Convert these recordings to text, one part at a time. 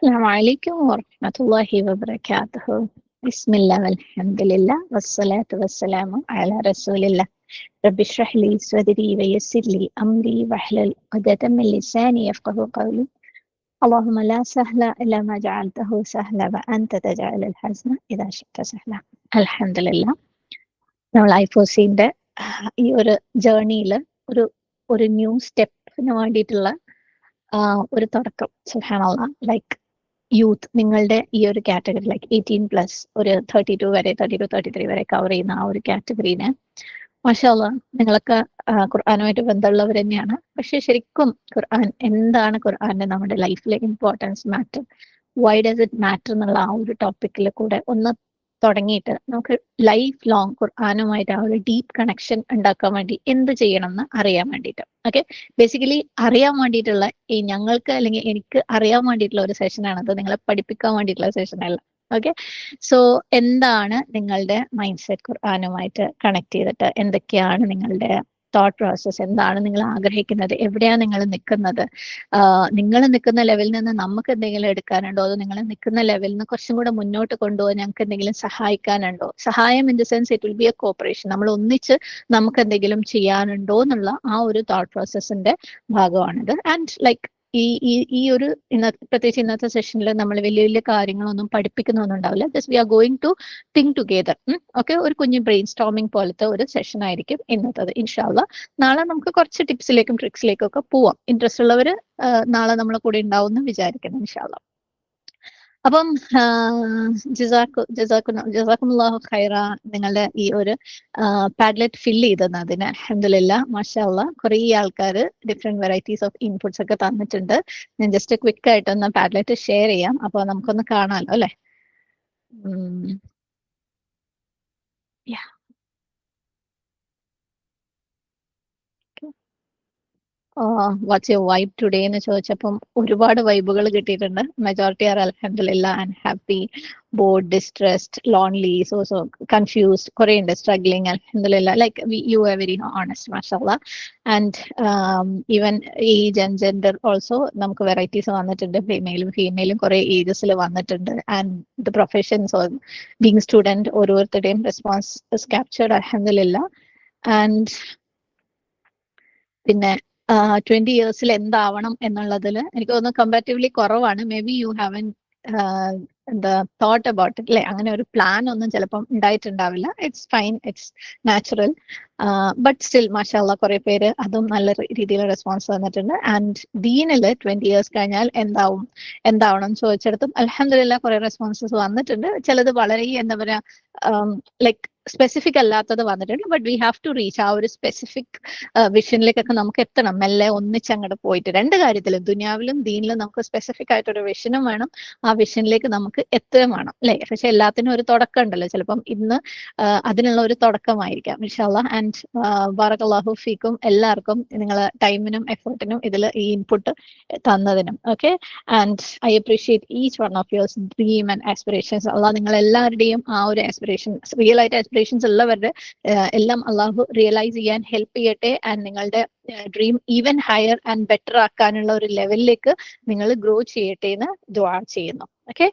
السلام عليكم ورحمة الله وبركاته. بسم الله والحمد لله والصلاة والسلام على رسول الله. رب اشرح لي صدري ويسر لي أمري واحلل عقدة من لساني يفقهوا قولي. اللهم لا سهل إلا ما جعلته سهلا وأنت تجعل الحزن إذا شئت سهلا. الحمد لله. നമ്മൾ ഐഫോസിന്റെ ഈ ഒരു ജേർണിയിൽ ഒരു ഒരു ന്യൂ സ്റ്റെപ്പിന് വേണ്ടിയിട്ടുള്ള ഒരു തുടക്കം. സുബ്ഹാനല്ലാഹ്, ലൈക്ക് യൂത്ത്, നിങ്ങളുടെ ഈ ഒരു കാറ്റഗറി ലൈക്ക് 18+ ഒരു 32 വരെ 33 വരെ കവർ ചെയ്യുന്ന ആ ഒരു കാറ്റഗറീനെ മാഷാഅല്ലാഹ് നിങ്ങളൊക്കെ ഖുർആനുമായിട്ട് ബന്ധമുള്ളവർ തന്നെയാണ്. പക്ഷെ ശരിക്കും ഖുർആൻ എന്താണ്, ഖുർആന്റെ നമ്മുടെ ലൈഫിലെ importance, matter, why does it matter എന്നുള്ള ആ ഒരു ടോപ്പിക്കിൽ കൂടെ ഒന്ന് തുടങ്ങിയിട്ട് നമുക്ക് ലൈഫ് ലോങ് ഖുർആനുമായിട്ട് ആ ഒരു ഡീപ്പ് കണക്ഷൻ ഉണ്ടാക്കാൻ വേണ്ടി എന്ത് ചെയ്യണം എന്ന് അറിയാൻ വേണ്ടിയിട്ട്. ഓക്കെ, ബേസിക്കലി അറിയാൻ വേണ്ടിയിട്ടുള്ള ഈ ഞങ്ങൾക്ക് അല്ലെങ്കിൽ എനിക്ക് അറിയാൻ വേണ്ടിയിട്ടുള്ള ഒരു സെഷനാണത്, നിങ്ങളെ പഠിപ്പിക്കാൻ വേണ്ടിയിട്ടുള്ള സെഷനല്ല. ഓക്കെ, സോ എന്താണ് നിങ്ങളുടെ മൈൻഡ് സെറ്റ് ഖുർആനുമായിട്ട് കണക്ട് ചെയ്തിട്ട്, എന്തൊക്കെയാണ് നിങ്ങളുടെ തോട്ട് പ്രോസസ്, എന്താണ് നിങ്ങൾ ആഗ്രഹിക്കുന്നത്, എവിടെയാണ് നിങ്ങൾ നിൽക്കുന്നത്, നിങ്ങൾ നിൽക്കുന്ന ലെവലിൽ നിന്ന് നമുക്ക് എന്തെങ്കിലും എടുക്കാനുണ്ടോ, അതോ നിങ്ങൾ നിൽക്കുന്ന ലെവലിൽ നിന്ന് കുറച്ചും കൂടെ മുന്നോട്ട് കൊണ്ടുപോകാൻ ഞങ്ങൾക്ക് എന്തെങ്കിലും സഹായിക്കാനുണ്ടോ. സഹായം in the sense it will be A corporation, നമ്മൾ ഒന്നിച്ച് നമുക്ക് എന്തെങ്കിലും ചെയ്യാനുണ്ടോ എന്നുള്ള ആ ഒരു തോട്ട് പ്രോസസ്സിന്റെ ഭാഗമാണിത്. ആൻഡ് ലൈക്ക് ഈ ഈ ഈ ഒരു പ്രത്യേകിച്ച് ഇന്നത്തെ സെഷനിൽ നമ്മൾ വലിയ വലിയ കാര്യങ്ങളൊന്നും പഠിപ്പിക്കുന്നൊന്നും ഉണ്ടാവില്ല. Just we are going to think together. Okay, ഒരു കുഞ്ഞു ബ്രെയിൻ സ്റ്റോമിംഗ് പോലത്തെ ഒരു സെഷൻ ആയിരിക്കും ഇന്നത്തത്. ഇൻഷാ അല്ലാഹ് നാളെ നമുക്ക് കുറച്ച് ടിപ്സിലേക്കും ട്രിക്സിലേക്കും ഒക്കെ പോവാം. ഇൻട്രസ്റ്റ് ഉള്ളവർ നാളെ നമ്മളെ കൂടെ ഉണ്ടാവും എന്ന് വിചാരിക്കുന്നു ഇൻഷാ അല്ലാഹ്. അപ്പം ജസാക്കുമുല്ലാഹു ഖൈറ, നിങ്ങളുടെ ഈ ഒരു പാഡ്ലെറ്റ് ഫില്ല് ചെയ്തെന്ന് അതിന് അൽഹംദുലില്ലാ മാഷാ അല്ലാഹ് കുറേ ആൾക്കാർ ഡിഫറെന്റ് വെറൈറ്റീസ് ഓഫ് ഇൻപുട്സ് ഒക്കെ തന്നിട്ടുണ്ട്. ഞാൻ ജസ്റ്റ് ക്വിക്ക് ആയിട്ടൊന്ന് പാഡ്ലെറ്റ് ഷെയർ ചെയ്യാം, അപ്പോൾ നമുക്കൊന്ന് കാണാമല്ലോ അല്ലേ. വാട്ട്സ് യുവർ വൈബ് ടുഡേ എന്ന് ചോദിച്ചപ്പം ഒരുപാട് വൈബുകൾ കിട്ടിയിട്ടുണ്ട്. മെജോറിറ്റി ആർ അൽഹംദുലില്ലാ and happy, bored, distressed, lonely, so confused, കുറേ ഉണ്ട്, സ്ട്രഗ്ലിംഗ്, അൽഹംദുലില്ലാ. Like you are very honest മാഷാഅല്ലാഹ്. And even age and gender also നമുക്ക് വെറൈറ്റീസ് വന്നിട്ടുണ്ട്. ഫീമെയിലും കുറേ ഏജസിൽ വന്നിട്ടുണ്ട്. And the professions, being student, ഓരോരുത്തരുടെയും റെസ്പോൺസ് ക്യാപ്ചേർഡ് അൽഹംദുലില്ലാ. ആൻഡ് പിന്നെ 20 ഇയേഴ്സിൽ എന്താവണം എന്നുള്ളതിൽ എനിക്ക് തോന്നുന്നു കമ്പാരിറ്റീവ്ലി കുറവാണ്. മേ ബി യു ഹാവൻ എന്താ തോട്ട് അബൌട്ട് ഇറ്റ് അല്ലെ, അങ്ങനെ ഒരു പ്ലാൻ ഒന്നും ചിലപ്പം ഉണ്ടായിട്ടുണ്ടാവില്ല. It's fine, it's natural. But still മാഷാ അല്ലാഹ് കുറേ പേര് അതും നല്ല രീതിയിൽ റെസ്പോൺസ് തന്നിട്ടുണ്ട്. ആൻഡ് ദീനിൽ 20 ഇയേഴ്സ് കഴിഞ്ഞാൽ എന്താവണം ചോദിച്ചിടത്തും അൽഹംദുലില്ലാ കുറേ റെസ്പോൺസസ് വന്നിട്ടുണ്ട്. ചിലത് വളരെ എന്താ പറയാ ലൈക്ക് സ്പെസിഫിക് അല്ലാത്തത് വന്നിട്ടുണ്ട്. But we have to reach ആ ഒരു സ്പെസിഫിക് വിഷനിലേക്കൊക്കെ നമുക്ക് എത്തണം. മെല്ലെ ഒന്നിച്ചങ്ങോട്ട് പോയിട്ട് രണ്ട് കാര്യത്തിലും ദുനിയാവിലും ദീനിലും നമുക്ക് സ്പെസിഫിക് ആയിട്ടൊരു വിഷനും വേണം, ആ വിഷനിലേക്ക് നമുക്ക് എത്തുകയും വേണം അല്ലെ. പക്ഷെ എല്ലാത്തിനും ഒരു തുടക്കം ഉണ്ടല്ലോ, ചിലപ്പം ഇന്ന് അതിനുള്ള ഒരു തുടക്കമായിരിക്കാം ഇൻഷാ അല്ലാഹ്. ആൻഡ് ബാറകല്ലാഹു ഫീക്കും, എല്ലാവർക്കും നിങ്ങളെ ടൈമിനും എഫേർട്ടിനും ഇതിൽ ഈ ഇൻപുട്ട് തന്നതിനും. Okay, and I appreciate each one of yours dream and aspirations. അല്ലാഹ് നിങ്ങൾ എല്ലാവരുടെയും ആ ഒരു ആസ്പിറേഷൻ, റിയൽ ആയിട്ട് ആസ്പിറേഷൻസ് ഉള്ളവരുടെ എല്ലാം അള്ളാഹു റിയലൈസ് ചെയ്യാൻ ഹെൽപ്പ് ചെയ്യട്ടെ. ആൻഡ് നിങ്ങളുടെ dream even higher and better ആക്കാനുള്ള ഒരു ലെവലിലേക്ക് നിങ്ങൾ ഗ്രോ ചെയ്യട്ടെ എന്ന് ദുആ ചെയ്യുന്നു. ഓക്കെ,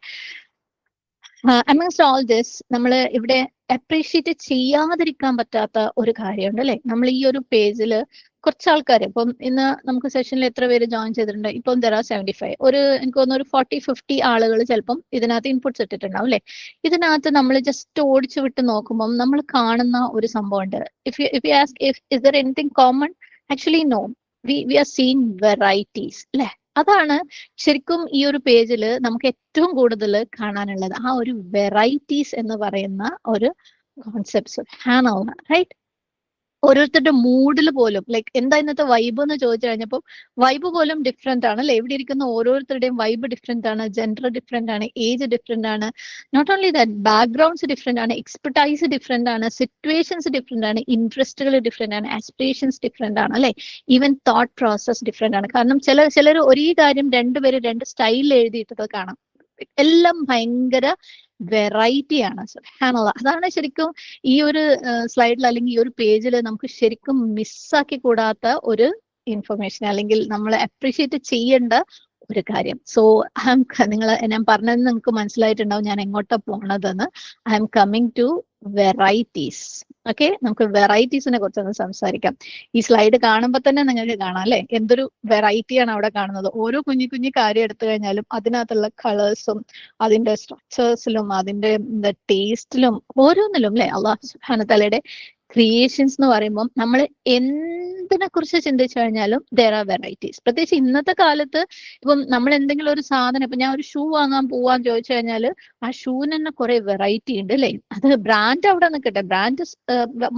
അമംഗ്സ്റ്റ് ഓൾ ദിസ് നമ്മൾ ഇവിടെ അപ്രീഷിയേറ്റ് ചെയ്യാതിരിക്കാൻ പറ്റാത്ത ഒരു കാര്യമുണ്ട് അല്ലെ. നമ്മൾ ഈ ഒരു പേജിൽ കുറച്ച് ആൾക്കാർ, ഇപ്പം ഇന്ന് നമുക്ക് സെഷനിൽ എത്ര പേര് ജോയിൻ ചെയ്തിട്ടുണ്ട്, ഇപ്പം there are 75, എനിക്ക് തോന്നുന്നു ഒരു 40-50 ആളുകൾ ചിലപ്പം ഇതിനകത്ത് ഇൻപുട്സ് ഇട്ടിട്ടുണ്ടാവും അല്ലെ. ഇതിനകത്ത് നമ്മൾ ജസ്റ്റ് ഓടിച്ചു വിട്ട് നോക്കുമ്പോൾ നമ്മൾ കാണുന്ന ഒരു സംഭവം ഉണ്ട്. If you ask is there anything common, actually no, we are seeing varieties അല്ലെ. അതാണ് ശരിക്കും ഈ ഒരു പേജിൽ നമുക്ക് ഏറ്റവും കൂടുതൽ കാണാനുള്ളത്, ആ ഒരു വെറൈറ്റീസ് എന്ന് പറയുന്ന ഒരു കോൺസെപ്റ്റ്സ്. റൈറ്റ്, ഓരോരുത്തരുടെ മൂഡിൽ പോലും ലൈക്ക് എന്താ ഇന്നത്തെ വൈബ് എന്ന് ചോദിച്ചു കഴിഞ്ഞപ്പോൾ വൈബ് പോലും ഡിഫറെന്റ് ആണ് അല്ലെ. ഇവിടെ ഇരിക്കുന്ന ഓരോരുത്തരുടെയും വൈബ് ഡിഫറെന്റ് ആണ്, ജെൻഡർ ഡിഫറെന്റ് ആണ്, ഏജ് ഡിഫറെന്റ് ആണ്. Not only that, backgrounds different ആണ്, എക്സ്പെർട്ടൈസ് ഡിഫറെന്റ് ആണ്, സിറ്റുവേഷൻസ് ഡിഫറെന്റ് ആണ്, ഇൻട്രസ്റ്റുകൾ ഡിഫറെന്റ് ആണ്, ആസ്പിറേഷൻസ് ഡിഫറെന്റ് ആണ് അല്ലെ. ഈവൻ തോട്ട് പ്രോസസ് ഡിഫറെന്റ് ആണ്. കാരണം ചിലർ ഒരേ കാര്യം രണ്ടുപേര് രണ്ട് സ്റ്റൈലിൽ എഴുതിയിട്ടത് കാണാം. എല്ലാം ഭയങ്കര വെറൈറ്റി ആണ്. സുബ്ഹാനല്ലാഹ്, അതാണ് ശരിക്കും ഈ ഒരു സ്ലൈഡിൽ അല്ലെങ്കിൽ ഈ ഒരു പേജിൽ നമുക്ക് ശരിക്കും മിസ്സാക്കി കൂടാത്ത ഒരു ഇൻഫർമേഷൻ, അല്ലെങ്കിൽ നമ്മൾ അപ്രീഷിയേറ്റ് ചെയ്യേണ്ട ഒരു കാര്യം. സോ നിങ്ങൾ ഞാൻ പറഞ്ഞത് നിങ്ങൾക്ക് മനസ്സിലായിട്ടുണ്ടാവും ഞാൻ എങ്ങോട്ടാ പോണതെന്ന്. I'm coming to varieties. Okay, നമുക്ക് വെറൈറ്റീസിനെ കുറിച്ചൊന്ന് സംസാരിക്കാം. ഈ സ്ലൈഡ് കാണുമ്പോൾ തന്നെ നിങ്ങൾക്ക് കാണാം അല്ലെ, എന്തൊരു വെറൈറ്റിയാണ് അവിടെ കാണുന്നത്. ഓരോ കുഞ്ഞു കുഞ്ഞു കാര്യം എടുത്തു കഴിഞ്ഞാലും അതിനകത്തുള്ള കളേഴ്സും അതിന്റെ സ്ട്രക്ചേഴ്സിലും അതിന്റെ ടേസ്റ്റിലും ഓരോന്നിലും അല്ലെ, അള്ളാഹു സുബ്ഹാനഹു തആലയുടെ ക്രിയേഷൻസ് എന്ന് പറയുമ്പോൾ നമ്മൾ എന്തിനെ കുറിച്ച് ചിന്തിച്ചു കഴിഞ്ഞാലും there are വെറൈറ്റീസ്. പ്രത്യേകിച്ച് ഇന്നത്തെ കാലത്ത് ഇപ്പം നമ്മൾ എന്തെങ്കിലും ഒരു സാധനം, ഇപ്പൊ ഞാൻ ഒരു ഷൂ വാങ്ങാൻ പോവാന്ന് ചോദിച്ചു കഴിഞ്ഞാൽ ആ ഷൂവിന് തന്നെ കുറെ വെറൈറ്റി ഉണ്ട് അല്ലെ. അത് ബ്രാൻഡ് അവിടെ നിൽക്കട്ടെ, ബ്രാൻഡ്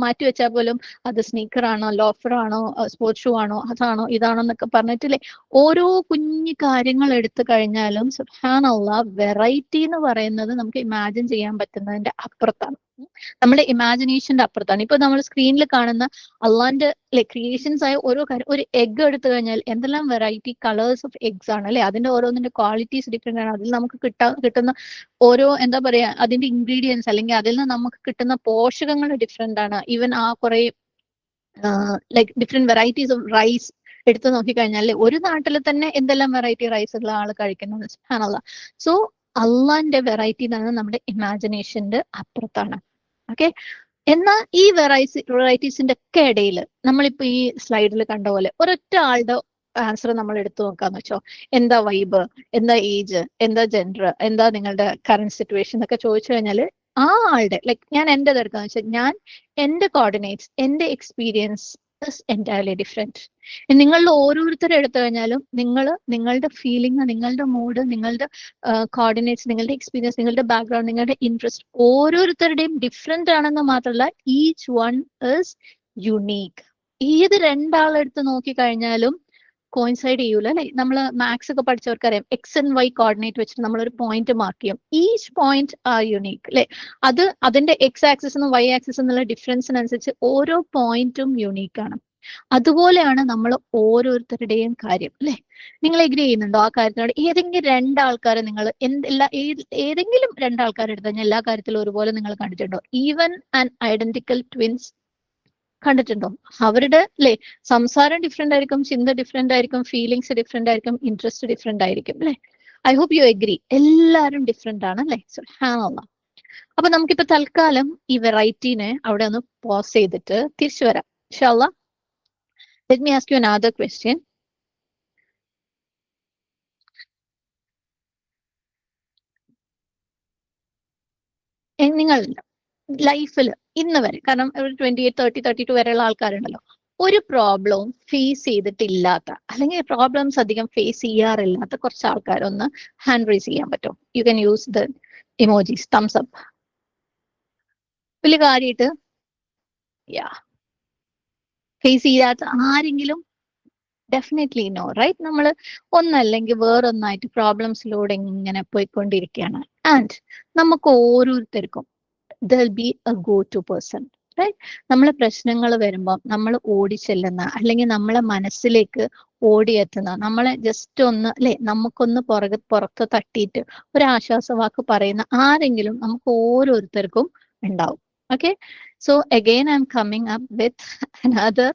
മാറ്റി വെച്ചാൽ പോലും അത് സ്നീക്കർ ആണോ, ലോഫർ ആണോ, സ്പോർട്സ് ഷൂ ആണോ, അതാണോ ഇതാണോ എന്നൊക്കെ പറഞ്ഞിട്ടില്ലേ. ഓരോ കുഞ്ഞു കാര്യങ്ങൾ എടുത്തു കഴിഞ്ഞാലും സുബ്ഹാനല്ലാഹ് വെറൈറ്റി എന്ന് പറയുന്നത് നമുക്ക് ഇമാജിൻ ചെയ്യാൻ പറ്റുന്നതിന്റെ അപ്പുറത്താണ്, നമ്മുടെ ഇമാജിനേഷന്റെ അപ്പുറത്താണ്. ഇപ്പൊ നമ്മൾ സ്ക്രീനിൽ കാണുന്ന അള്ളാന്റെ ക്രിയേഷൻസ് ആയ ഓരോ കാര്യം, ഒരു എഗ് എടുത്തു കഴിഞ്ഞാൽ എന്തെല്ലാം വെറൈറ്റി കളേഴ്സ് ഓഫ് എഗ്സ് ആണ് അല്ലെ. അതിന്റെ ഓരോന്നിന്റെ ക്വാളിറ്റീസ് ഡിഫറെന്റ് ആണ്. അതിൽ നമുക്ക് കിട്ടുന്ന ഓരോ എന്താ പറയാ അതിന്റെ ഇൻഗ്രീഡിയൻസ് അല്ലെങ്കിൽ അതിൽ നിന്ന് നമുക്ക് കിട്ടുന്ന പോഷകങ്ങൾ ഡിഫറെന്റ് ആണ്. ഈവൻ ആ കുറെ ഡിഫറെന്റ് വെറൈറ്റീസ് ഓഫ് റൈസ് എടുത്തു നോക്കിക്കഴിഞ്ഞാൽ ഒരു നാട്ടിൽ തന്നെ എന്തെല്ലാം വെറൈറ്റി റൈസുകൾ ആൾ കഴിക്കുന്നത്. സുബ്ഹാനല്ലാഹ്. സോ അള്ളാന്റെ വെറൈറ്റി എന്ന് പറയുന്നത് നമ്മുടെ ഇമാജിനേഷന്റെ അപ്പുറത്താണ്. ഓക്കെ, എന്നാൽ ഈ വെറൈറ്റീസിന്റെ ഒക്കെ ഇടയിൽ നമ്മളിപ്പോ ഈ സ്ലൈഡിൽ കണ്ട പോലെ ഒരൊറ്റ ആളുടെ ആൻസർ നമ്മൾ എടുത്തു നോക്കാന്ന് വെച്ചോ. എന്താ വൈബ്, എന്താ ഏജ്, എന്താ ജെൻഡർ, എന്താ നിങ്ങളുടെ കറന്റ് സിറ്റുവേഷൻ എന്നൊക്കെ ചോദിച്ചു കഴിഞ്ഞാൽ ആ ആളുടെ ഞാൻ എൻ്റെ എടുക്കാന്ന് വെച്ചാൽ ഞാൻ എൻ്റെ കോർഡിനേറ്റ്സ്, എൻ്റെ എക്സ്പീരിയൻസ് എൻറ്റയർലി ഡിഫറെന്റ്. നിങ്ങളിൽ ഓരോരുത്തരും എടുത്തു കഴിഞ്ഞാലും നിങ്ങളുടെ ഫീലിംഗ്, നിങ്ങളുടെ മൂഡ്, നിങ്ങളുടെ കോർഡിനേറ്റ്സ്, നിങ്ങളുടെ എക്സ്പീരിയൻസ്, നിങ്ങളുടെ ബാക്ക്ഗ്രൗണ്ട്, നിങ്ങളുടെ ഇൻട്രസ്റ്റ് ഓരോരുത്തരുടെയും ഡിഫറെന്റ് ആണെന്ന് മാത്രമല്ല ഈച്ച് വൺ ഈസ് യുണീക്ക്. ഏത് രണ്ടാളെടുത്ത് നോക്കിക്കഴിഞ്ഞാലും കോയിൻസൈഡ് ചെയ്യൂല അല്ലെ. നമ്മൾ മാത്സ് ഒക്കെ പഠിച്ചവർക്കറിയാം, എക്സ് ആൻഡ് വൈ കോർഡിനേറ്റ് വെച്ചിട്ട് നമ്മൾ ഒരു പോയിന്റ് മാർക്ക് ചെയ്യും. ഈച്ച് പോയിന്റ് ആർ യുണീക്ക് അല്ലെ. അതിന്റെ എക്സ് ആക്സിസ് എന്നും വൈ ആക്സിസ് എന്നുള്ള ഡിഫറൻസിനനുസരിച്ച് ഓരോ പോയിന്റും യുണീക്ക് ആണ്. അതുപോലെയാണ് നമ്മൾ ഓരോരുത്തരുടെയും കാര്യം അല്ലെ. നിങ്ങൾ എഗ്രി ചെയ്യുന്നുണ്ടോ ആ കാര്യത്തിനോട്? ഏതെങ്കിലും രണ്ടാൾക്കാരെ നിങ്ങൾ ഏതെങ്കിലും രണ്ടാൾക്കാരെടുത്ത് കഴിഞ്ഞാൽ എല്ലാ കാര്യത്തിലും ഒരുപോലെ നിങ്ങൾ കണ്ടിട്ടുണ്ടോ? ഈവൻ ആൻഡ് ഐഡന്റിക്കൽ ട്വിൻസ് കണ്ടിട്ടുണ്ടോ? അവരുടെ സംസാരം ഡിഫറെന്റ് ആയിരിക്കും, ചിന്ത ഡിഫറെന്റ് ആയിരിക്കും, ഫീലിങ്സ് ഡിഫറെന്റ് ആയിരിക്കും, ഇൻട്രസ്റ്റ് ഡിഫറെന്റ് ആയിരിക്കും അല്ലെ. I hope you agree. എല്ലാവരും ഡിഫറെന്റ് ആണ് അല്ലെ. സുബ്ഹാനല്ലാഹ്. അപ്പൊ നമുക്കിപ്പോ തൽക്കാലം ഈ വെറൈറ്റീനെ അവിടെ ഒന്ന് പോസ് ചെയ്തിട്ട് തിരിച്ചു വരാം ഇൻഷാ അല്ലാഹ്. Let me ask you another question. നിങ്ങൾ ലൈഫിൽ ഇന്ന് വരെ, കാരണം ഒരു 28, 30, 32 വരെയുള്ള ആൾക്കാരുണ്ടല്ലോ, ഒരു പ്രോബ്ലവും ഫേസ് ചെയ്തിട്ടില്ലാത്ത അല്ലെങ്കിൽ പ്രോബ്ലംസ് അധികം ഫേസ് ചെയ്യാറില്ലാത്ത കുറച്ച് ആൾക്കാരൊന്ന് ഹാൻഡ് റൈസ് ചെയ്യാൻ പറ്റും. You can use the emojis, thumbs up. വലിയ കാര്യമായിട്ട് ഫേസ് ചെയ്യാത്ത ആരെങ്കിലും? Definitely no, right? നമ്മൾ ഒന്നല്ലെങ്കിൽ വേറൊന്നായിട്ട് പ്രോബ്ലംസിലൂടെ ഇങ്ങനെ പോയിക്കൊണ്ടിരിക്കുകയാണ്. ആൻഡ് നമുക്ക് ഓരോരുത്തർക്കും there'll be a go-to person, right? നമ്മളെ പ്രശ്നങ്ങൾ വരുമ്പോൾ നമ്മൾ ഓടിച്ചെല്ലുന്ന അല്ലെങ്കിൽ നമ്മളെ മനസ്സിലേക്ക് ഓടിയെത്തുന്ന, നമ്മളെ ജസ്റ്റ് ഒന്ന് നമുക്കൊന്ന് പുറത്ത് തട്ടിയിട്ട് ഒരു ആശ്വാസവാക്ക് പറയുന്ന ആരെങ്കിലും നമുക്ക് ഓരോരുത്തർക്കും ഉണ്ടാവും. Okay, so again I am coming up with another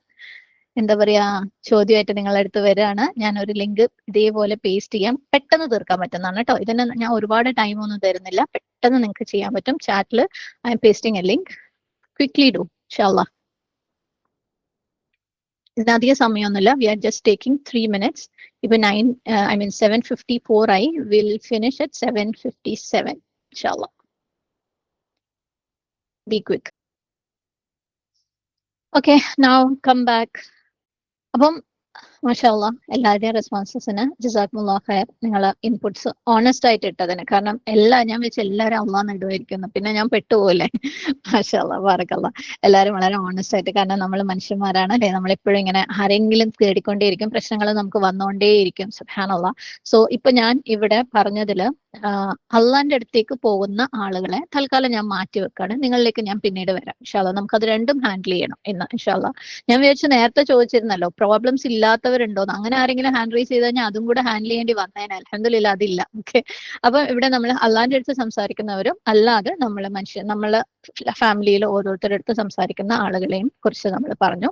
എന്താ പറയാ ചോദ്യമായിട്ട് നിങ്ങളുടെ അടുത്ത് വരികയാണ്. ഞാൻ ഒരു ലിങ്ക് ഇതേപോലെ പേസ്റ്റ് ചെയ്യാം, പെട്ടെന്ന് തീർക്കാൻ പറ്റുന്നതാണ് കേട്ടോ. ഇതിന് ഞാൻ ഒരുപാട് ടൈം ഒന്നും തരുന്നില്ല, പെട്ടെന്ന് നിങ്ങൾക്ക് ചെയ്യാൻ പറ്റും. ചാറ്റിൽ I'm pasting a link, quickly do ഇൻഷാ അല്ലാഹ്. ഇതിനധികം സമയമൊന്നുമില്ല. We are just taking 3 minutes. ഇപ്പൊ 7:54 ആയി. വിൽ ഫിനിഷ് അറ്റ് 7:57 ഇൻഷാ അല്ലാഹ്. Be quick. Okay, now come back. അപ്പം മാഷാ അല്ലാഹ് എല്ലാവരുടെയും റെസ്പോൺസസിന് ജസാക്കുമുല്ലാഹ് ഖൈർ. നിങ്ങൾ ഇൻപുട്സ് ഓണസ്റ്റ് ആയിട്ട് ഇട്ടതിന്. കാരണം ഞാൻ വെച്ച് എല്ലാവരും അള്ളാന്ന് ഇടുമായിരിക്കുന്നു, പിന്നെ ഞാൻ പെട്ടുപോകല്ലേ. മാഷാ അല്ലാഹ് ബാറക്കല്ലാഹ്. എല്ലാവരും വളരെ ഓണസ്റ്റ് ആയിട്ട്, കാരണം നമ്മൾ മനുഷ്യന്മാരാണ് അല്ലെ. നമ്മളെപ്പോഴും ഇങ്ങനെ ആരെങ്കിലും തേടിക്കൊണ്ടേയിരിക്കും, പ്രശ്നങ്ങൾ നമുക്ക് വന്നുകൊണ്ടേയിരിക്കും. സുബ്ഹാനല്ലാഹ്. സോ ഇപ്പൊ ഞാൻ ഇവിടെ പറഞ്ഞതില് അള്ളാന്റെ അടുത്തേക്ക് പോകുന്ന ആളുകളെ തൽക്കാലം ഞാൻ മാറ്റി വെക്കാണ്. നിങ്ങളിലേക്ക് ഞാൻ പിന്നീട് വരാം ഇൻഷാ അല്ലാഹ്. നമുക്കത് രണ്ടും ഹാൻഡിൽ ചെയ്യണം ഇന്ന് ഇൻഷാ അല്ലാഹ്. ഞാൻ വിചാരിച്ചു നേരത്തെ ചോദിച്ചിരുന്നല്ലോ പ്രോബ്ലംസ് ഇല്ലാത്തവരുണ്ടോന്ന്. അങ്ങനെ ആരെങ്കിലും ഹാൻഡ് റൈസ് ചെയ്ത് കഴിഞ്ഞാൽ അതും കൂടെ ഹാൻഡിൽ ചെയ്യേണ്ടി വന്നേനെ. അൽഹംദുലില്ലാഹ് അതില്ല. ഓക്കെ, അപ്പൊ ഇവിടെ നമ്മൾ അള്ളാന്റെ അടുത്ത് സംസാരിക്കുന്നവരും അല്ലാതെ നമ്മളെ ഫാമിലിയിൽ ഓരോരുത്തരുടെ അടുത്ത് സംസാരിക്കുന്ന ആളുകളെയും കുറിച്ച് നമ്മൾ പറഞ്ഞു.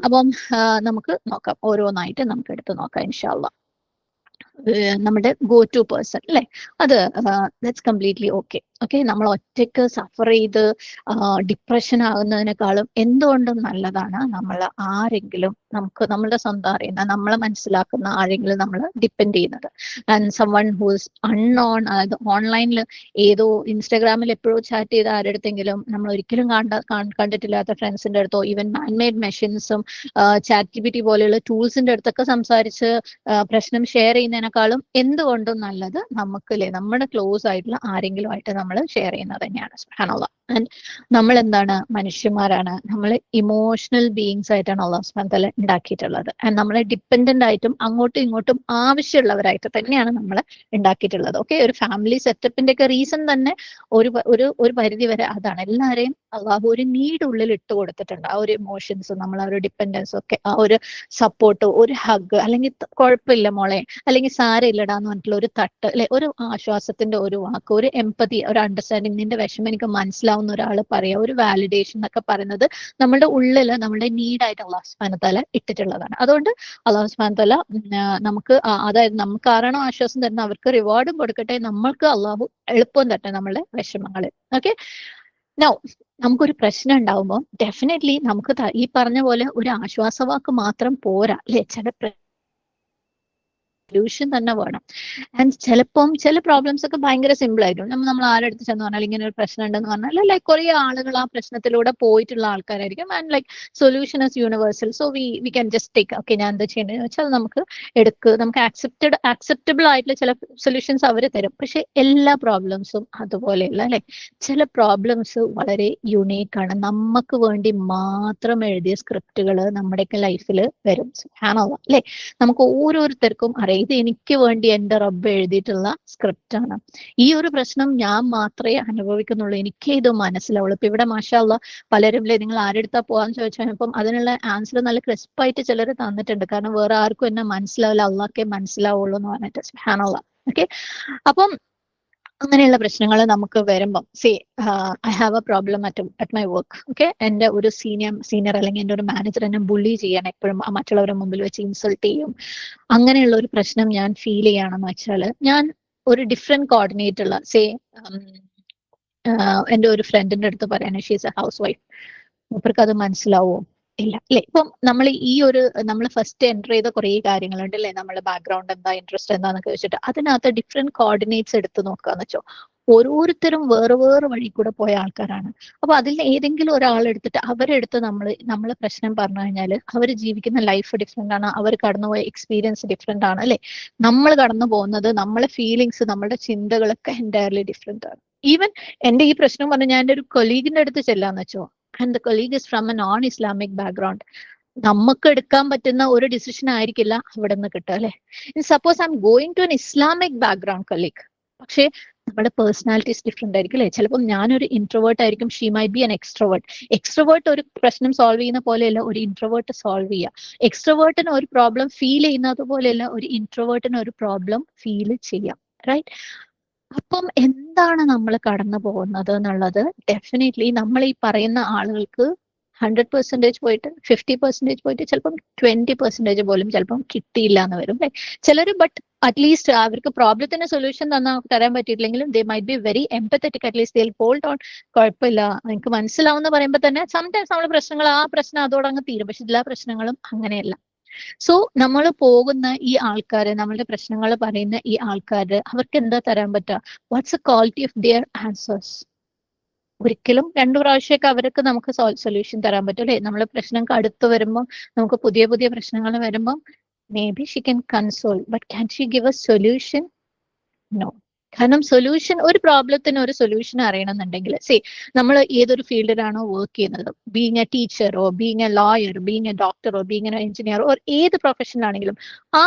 അപ്പം നമുക്ക് നോക്കാം, ഓരോന്നായിട്ട് നമുക്ക് എടുത്ത് നോക്കാം ഇൻഷാ അല്ലാഹ്. നമ്മുടെ ഗോ ടു പേഴ്സൺ അല്ലേ, അത് ദാറ്റ്സ് കംപ്ലീറ്റ്ലി ഓക്കെ. നമ്മൾ ഒറ്റയ്ക്ക് സഫർ ചെയ്ത് ഡിപ്രഷൻ ആകുന്നതിനേക്കാളും എന്തുകൊണ്ടും നല്ലതാണ് നമ്മൾ ആരെങ്കിലും നമ്മളുടെ സ്വന്തം അറിയുന്ന നമ്മളെ മനസ്സിലാക്കുന്ന ആരെങ്കിലും നമ്മൾ ഡിപ്പെൻഡ് ചെയ്യുന്നത്. And someone who's unknown, അതായത് ഓൺലൈനിൽ ഏതോ ഇൻസ്റ്റാഗ്രാമിൽ എപ്പോഴും ചാറ്റ് ചെയ്ത ആരുടെടുത്തെങ്കിലും നമ്മൾ ഒരിക്കലും കണ്ടിട്ടില്ലാത്ത ഫ്രണ്ട്സിന്റെ അടുത്തോ ഈവൻ മാൻമെയ്ഡ് മെഷീൻസും ചാറ്റ് ജി പി ടി പോലെയുള്ള ടൂൾസിന്റെ അടുത്തൊക്കെ സംസാരിച്ച് പ്രശ്നം ഷെയർ ചെയ്യുന്നതിനേക്കാളും എന്തുകൊണ്ടും നല്ലത് നമുക്കല്ലേ നമ്മുടെ ക്ലോസ് ആയിട്ടുള്ള ആരെങ്കിലും ആയിട്ട് നമ്മൾ ഷെയർ ചെയ്യുന്നത് തന്നെയാണ്. സുബ്ഹാനല്ലാഹ്. ആൻഡ് നമ്മൾ എന്താണ്, മനുഷ്യന്മാരാണ്, നമ്മൾ ഇമോഷണൽ ബീയിങ്സ് ആയിട്ടാണ് അള്ളാഹു സുബ്ഹാനഹു വതആല ഉണ്ടാക്കിയിട്ടുള്ളത്. ആൻഡ് നമ്മളെ ഡിപ്പെൻഡന്റ് ആയിട്ടും അങ്ങോട്ടും ഇങ്ങോട്ടും ആവശ്യമുള്ളവരായിട്ട് തന്നെയാണ് നമ്മളെ ഉണ്ടാക്കിയിട്ടുള്ളത്. ഒരു ഫാമിലി സെറ്റപ്പിന്റെ ഒക്കെ റീസൺ തന്നെ ഒരു പരിധി വരെ അതാണ്. എല്ലാവരെയും അള്ളാഹു ഒരു നീഡ് ഉള്ളിൽ ഇട്ട് കൊടുത്തിട്ടുണ്ട്. ആ ഒരു ഇമോഷൻസ്, നമ്മൾ ആ ഒരു ഡിപ്പെൻഡൻസ് ഒക്കെ, ആ ഒരു സപ്പോർട്ട്, ഒരു ഹഗ്, അല്ലെങ്കിൽ കുഴപ്പമില്ല മോളെ, അല്ലെങ്കിൽ സാരമില്ലടാ എന്ന് പറഞ്ഞിട്ടുള്ള ഒരു തട്ട് അല്ലെ, ഒരു ആശ്വാസത്തിന്റെ ഒരു വാക്ക്, ഒരു എംപതി, ഒരു അണ്ടർസ്റ്റാൻഡിങ്, നിന്റെ വിഷമം എനിക്ക് മനസ്സിലാവുന്ന ഒരാൾ പറയാ, ഒരു വാലിഡേഷൻ എന്നൊക്കെ പറയുന്നത് നമ്മുടെ ഉള്ളിൽ നമ്മുടെ നീഡായിട്ട് അള്ളാഹു സുബ്ഹാനഹു വതആല ഇട്ടിട്ടുള്ളതാണ്. അതുകൊണ്ട് അള്ളാഹു സുബ്ഹാനഹു വതആല നമുക്ക് അതായത് നമുക്ക് ആരാണോ ആശ്വാസം തരുന്നത് അവർക്ക് റിവാർഡും കൊടുക്കട്ടെ, നമ്മൾക്ക് അള്ളാഹു എളുപ്പം തട്ടെ നമ്മളുടെ വിഷമങ്ങളിൽ. നൗ നമുക്കൊരു പ്രശ്നം ഉണ്ടാവുമ്പോൾ ഡെഫിനറ്റ്ലി നമുക്ക് ഈ പറഞ്ഞ പോലെ ഒരു ആശ്വാസവാക്ക് മാത്രം പോരാ അല്ലെ, ചില സൊല്യൂഷൻ തന്നെ വേണം. ആൻഡ് ചിലപ്പം ചില പ്രോബ്ലംസ് ഒക്കെ ഭയങ്കര സിമ്പിൾ ആയിരിക്കും. നമ്മൾ ആരെടുത്ത് ചെന്ന് പറഞ്ഞാൽ ഇങ്ങനെ ഒരു പ്രശ്നം ഉണ്ടെന്ന് പറഞ്ഞാൽ ലൈക്ക് കുറെ ആളുകൾ ആ പ്രശ്നത്തിലൂടെ പോയിട്ടുള്ള ആൾക്കാരായിരിക്കും. And like solution is universal, so we can just take ഞാൻ എന്താ ചെയ്യേണ്ടതെന്ന് വെച്ചാൽ നമുക്ക് നമുക്ക് ആക്സെപ്റ്റബിൾ ആയിട്ടുള്ള ചില സൊല്യൂഷൻസ് അവർ തരും. പക്ഷെ എല്ലാ പ്രോബ്ലംസും അതുപോലെയല്ല അല്ലെ. ചില പ്രോബ്ലംസ് വളരെ യുണീക്ക് ആണ്, നമുക്ക് വേണ്ടി മാത്രം എഴുതിയ സ്ക്രിപ്റ്റുകൾ നമ്മുടെയൊക്കെ ലൈഫിൽ വരും. സുബ്ഹാനല്ലാഹ് അല്ലെ. നമുക്ക് ഓരോരുത്തർക്കും അറിയാം ഇത് എനിക്ക് വേണ്ടി എൻ്റെ റബ്ബ് എഴുതിയിട്ടുള്ള സ്ക്രിപ്റ്റ് ആണ്. ഈ ഒരു പ്രശ്നം ഞാൻ മാത്രമേ അനുഭവിക്കുന്നുള്ളൂ, എനിക്കേ ഇത് മനസ്സിലാവുള്ളൂ. ഇപ്പൊ ഇവിടെ മാഷാ അല്ലാഹ് പലരും നിങ്ങൾ ആരെടുത്താ പോവാന്ന് ചോദിച്ചാൽ ഇപ്പം അതിനുള്ള ആൻസർ നല്ല ക്രിസ്പായിട്ട് ചിലർ തന്നിട്ടുണ്ട്. കാരണം വേറെ ആർക്കും എന്നെ മനസ്സിലാവില്ല, അള്ളാഹ്ക്കേ മനസ്സിലാവുള്ളൂ എന്ന് പറഞ്ഞിട്ട്. സുബ്ഹാനല്ലാഹ്. അപ്പം അങ്ങനെയുള്ള പ്രശ്നങ്ങൾ നമുക്ക് വരുമ്പം I have A problem at my work. എൻ്റെ ഒരു സീനിയർ അല്ലെങ്കിൽ എൻ്റെ ഒരു മാനേജർ എന്നെ ബുള്ളി ചെയ്യാൻ എപ്പോഴും മറ്റുള്ളവരുടെ മുമ്പിൽ വെച്ച് ഇൻസൾട്ട് ചെയ്യും. അങ്ങനെയുള്ള ഒരു പ്രശ്നം ഞാൻ ഫീൽ ചെയ്യുകയാണെന്ന് വെച്ചാൽ ഞാൻ ഒരു ഡിഫറെന്റ് കോർഡിനേറ്റ് ഉള്ള എൻ്റെ ഒരു ഫ്രണ്ടിന്റെ അടുത്ത് പറയാണ്, ഷീസ് എ ഹൗസ് വൈഫ്, മൂപ്പർക്ക് അത് മനസ്സിലാവോ? ഇല്ല അല്ലെ. ഇപ്പം നമ്മൾ ഫസ്റ്റ് എൻ്റർ ചെയ്ത കുറേ കാര്യങ്ങളുണ്ട് അല്ലെ, നമ്മളെ ബാക്ക്ഗ്രൗണ്ട് എന്താ, ഇൻട്രസ്റ്റ് എന്താന്നൊക്കെ വെച്ചിട്ട് അതിനകത്ത് ഡിഫറെന്റ് കോർഡിനേറ്റ്സ് എടുത്ത് നോക്കാന്ന് വെച്ചോ. ഓരോരുത്തരും വേറെ വേറെ വഴി കൂടെ പോയ ആൾക്കാരാണ്. അപ്പൊ അതിൽ ഏതെങ്കിലും ഒരാളെടുത്തിട്ട് അവരെടുത്ത് നമ്മളെ പ്രശ്നം പറഞ്ഞു കഴിഞ്ഞാൽ അവർ ജീവിക്കുന്ന ലൈഫ് ഡിഫറെന്റ് ആണ്, അവർ കടന്നുപോയ എക്സ്പീരിയൻസ് ഡിഫറെന്റ് ആണ് അല്ലെ. നമ്മൾ കടന്നു പോകുന്നത്, നമ്മളെ ഫീലിങ്സ്, നമ്മുടെ ചിന്തകളൊക്കെ എൻറ്റയർലി ഡിഫറെന്റ് ആണ്. ഈവൻ എൻ്റെ ഈ പ്രശ്നം പറഞ്ഞ് ഞാൻ എൻ്റെ ഒരു കൊലീഗിന്റെ അടുത്ത് ചെല്ലാന്ന് വെച്ചോ, and the colleague is from A non Islamic background, നമുക്ക് എടുക്കാൻ പറ്റുന്ന ഒരു ഡിസിഷൻ ആയിരിക്കില്ല അവിടെ നിന്ന് കിട്ടുക അല്ലെ. Suppose I'm going to an Islamic background colleague, പക്ഷേ നമ്മുടെ പേഴ്സണാലിറ്റീസ് ഡിഫറെന്റ് ആയിരിക്കും അല്ലെ. ചിലപ്പോൾ ഞാനൊരു ഇൻട്രോവേർട്ട് ആയിരിക്കും, she my B an extrovert. Extrovert ഒരു പ്രശ്നം സോൾവ് ചെയ്യുന്ന പോലെയല്ല ഒരു ഇൻട്രോവേർട്ട് സോൾവ് ചെയ്യുക. എക്സ്ട്രോവേർട്ടിന് ഒരു പ്രോബ്ലം ഫീൽ ചെയ്യുന്നത് പോലെയല്ല ഒരു ഇൻട്രോവേർട്ടിന് ഒരു പ്രോബ്ലം ഫീൽ ചെയ്യാം. റൈറ്റ്. അപ്പം എന്താണ് നമ്മൾ കടന്നു പോകുന്നത് എന്നുള്ളത് ഡെഫിനറ്റ്ലി നമ്മൾ ഈ പറയുന്ന ആളുകൾക്ക് 100% പോയിട്ട് 50% പോയിട്ട് ചിലപ്പം 20% പോലും ചിലപ്പം കിട്ടിയില്ല എന്ന് വരും അല്ലെ. ചിലർ ബട്ട് അറ്റ്ലീസ്റ്റ് അവർക്ക് പ്രോബ്ലത്തിന് സൊല്യൂഷൻ തരാൻ പറ്റിയിട്ടില്ലെങ്കിലും they might be very empathetic, at least they hold on, കുഴപ്പമില്ല എനിക്ക് മനസ്സിലാവുന്ന പറയുമ്പോൾ തന്നെ സംടൈംസ് നമ്മുടെ പ്രശ്നങ്ങൾ ആ പ്രശ്നം അതോടങ്ങ് തീരും. പക്ഷെ എല്ലാ പ്രശ്നങ്ങളും അങ്ങനെയല്ല. സോ നമ്മൾ പോകുന്ന ഈ ആൾക്കാര്, നമ്മളുടെ പ്രശ്നങ്ങൾ പറയുന്ന ഈ ആൾക്കാര്, അവർക്ക് എന്താ തരാൻ പറ്റുക? What's a quality of their answers? ഒരിക്കലും 2 പ്രാവശ്യമൊക്കെ അവർക്ക് നമുക്ക് സൊല്യൂഷൻ തരാൻ പറ്റും അല്ലെ. നമ്മളെ പ്രശ്നം അടുത്ത് വരുമ്പോൾ, നമുക്ക് പുതിയ പുതിയ പ്രശ്നങ്ങൾ വരുമ്പോൾ maybe she can console, but can she give a solution? No. കാരണം സൊല്യൂഷൻ, ഒരു പ്രോബ്ലത്തിന് ഒരു സൊല്യൂഷൻ അറിയണമെന്നുണ്ടെങ്കിൽ നമ്മൾ ഏതൊരു ഫീൽഡിലാണോ വർക്ക് ചെയ്യുന്നത്, ബീങ് എ ടീച്ചറോ being a lawyer, being a ഡോക്ടറോ ബീങ് എ എഞ്ചിനീയറോ ഏത് പ്രൊഫഷനിലാണെങ്കിലും ആ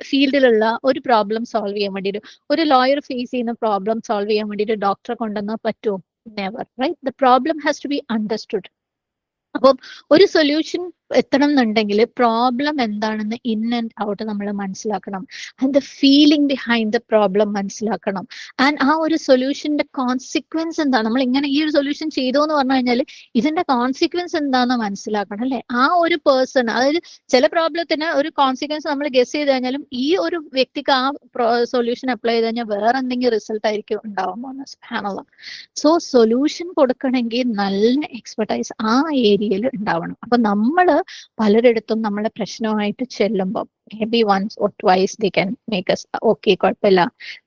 ഫീൽഡിലുള്ള ഒരു പ്രോബ്ലം സോൾവ് ചെയ്യാൻ വേണ്ടിയിട്ട്, ഒരു ലോയർ ഫേസ് ചെയ്യുന്ന പ്രോബ്ലം സോൾവ് ചെയ്യാൻ വേണ്ടിയിട്ട് ഡോക്ടറെ കൊണ്ടുവന്നാൽ പറ്റുമോ? Never. Right. The problem has to be understood. അപ്പം ഒരു സൊല്യൂഷൻ എത്തണം എന്നുണ്ടെങ്കിൽ പ്രോബ്ലം എന്താണെന്ന് ഇൻ ആൻഡ് ഔട്ട് നമ്മൾ മനസ്സിലാക്കണം. And the feeling behind the problem മനസ്സിലാക്കണം. ആൻഡ് ആ ഒരു സൊല്യൂഷന്റെ കോൺസിക്വൻസ് എന്താണ്, നമ്മൾ ഇങ്ങനെ ഈ ഒരു സൊല്യൂഷൻ ചെയ്തു എന്ന് പറഞ്ഞു കഴിഞ്ഞാൽ ഇതിന്റെ കോൺസിക്വൻസ് എന്താണെന്ന് മനസ്സിലാക്കണം അല്ലെ. ആ ഒരു പേഴ്സൺ, അതായത് ചില പ്രോബ്ലത്തിന് ഒരു കോൺസിക്വൻസ് നമ്മൾ ഗസ് ചെയ്ത് കഴിഞ്ഞാലും ഈ ഒരു വ്യക്തിക്ക് ആ സൊല്യൂഷൻ അപ്ലൈ ചെയ്ത് കഴിഞ്ഞാൽ വേറെ എന്തെങ്കിലും റിസൾട്ട് ആയിരിക്കും ഉണ്ടാവാൻ പോകുന്നത്. സുബ്ഹാനല്ലാഹ്. സോ സൊല്യൂഷൻ കൊടുക്കണമെങ്കിൽ നല്ല എക്സ്പെർട്ടൈസ് ആ ഏരിയയിൽ ഉണ്ടാവണം. അപ്പൊ നമ്മള് പലരിടത്തും നമ്മളെ പ്രശ്നമായിട്ട് ചെല്ലുമ്പോൾ maybe once or twice they can make us okay, കുഴപ്പമില്ല.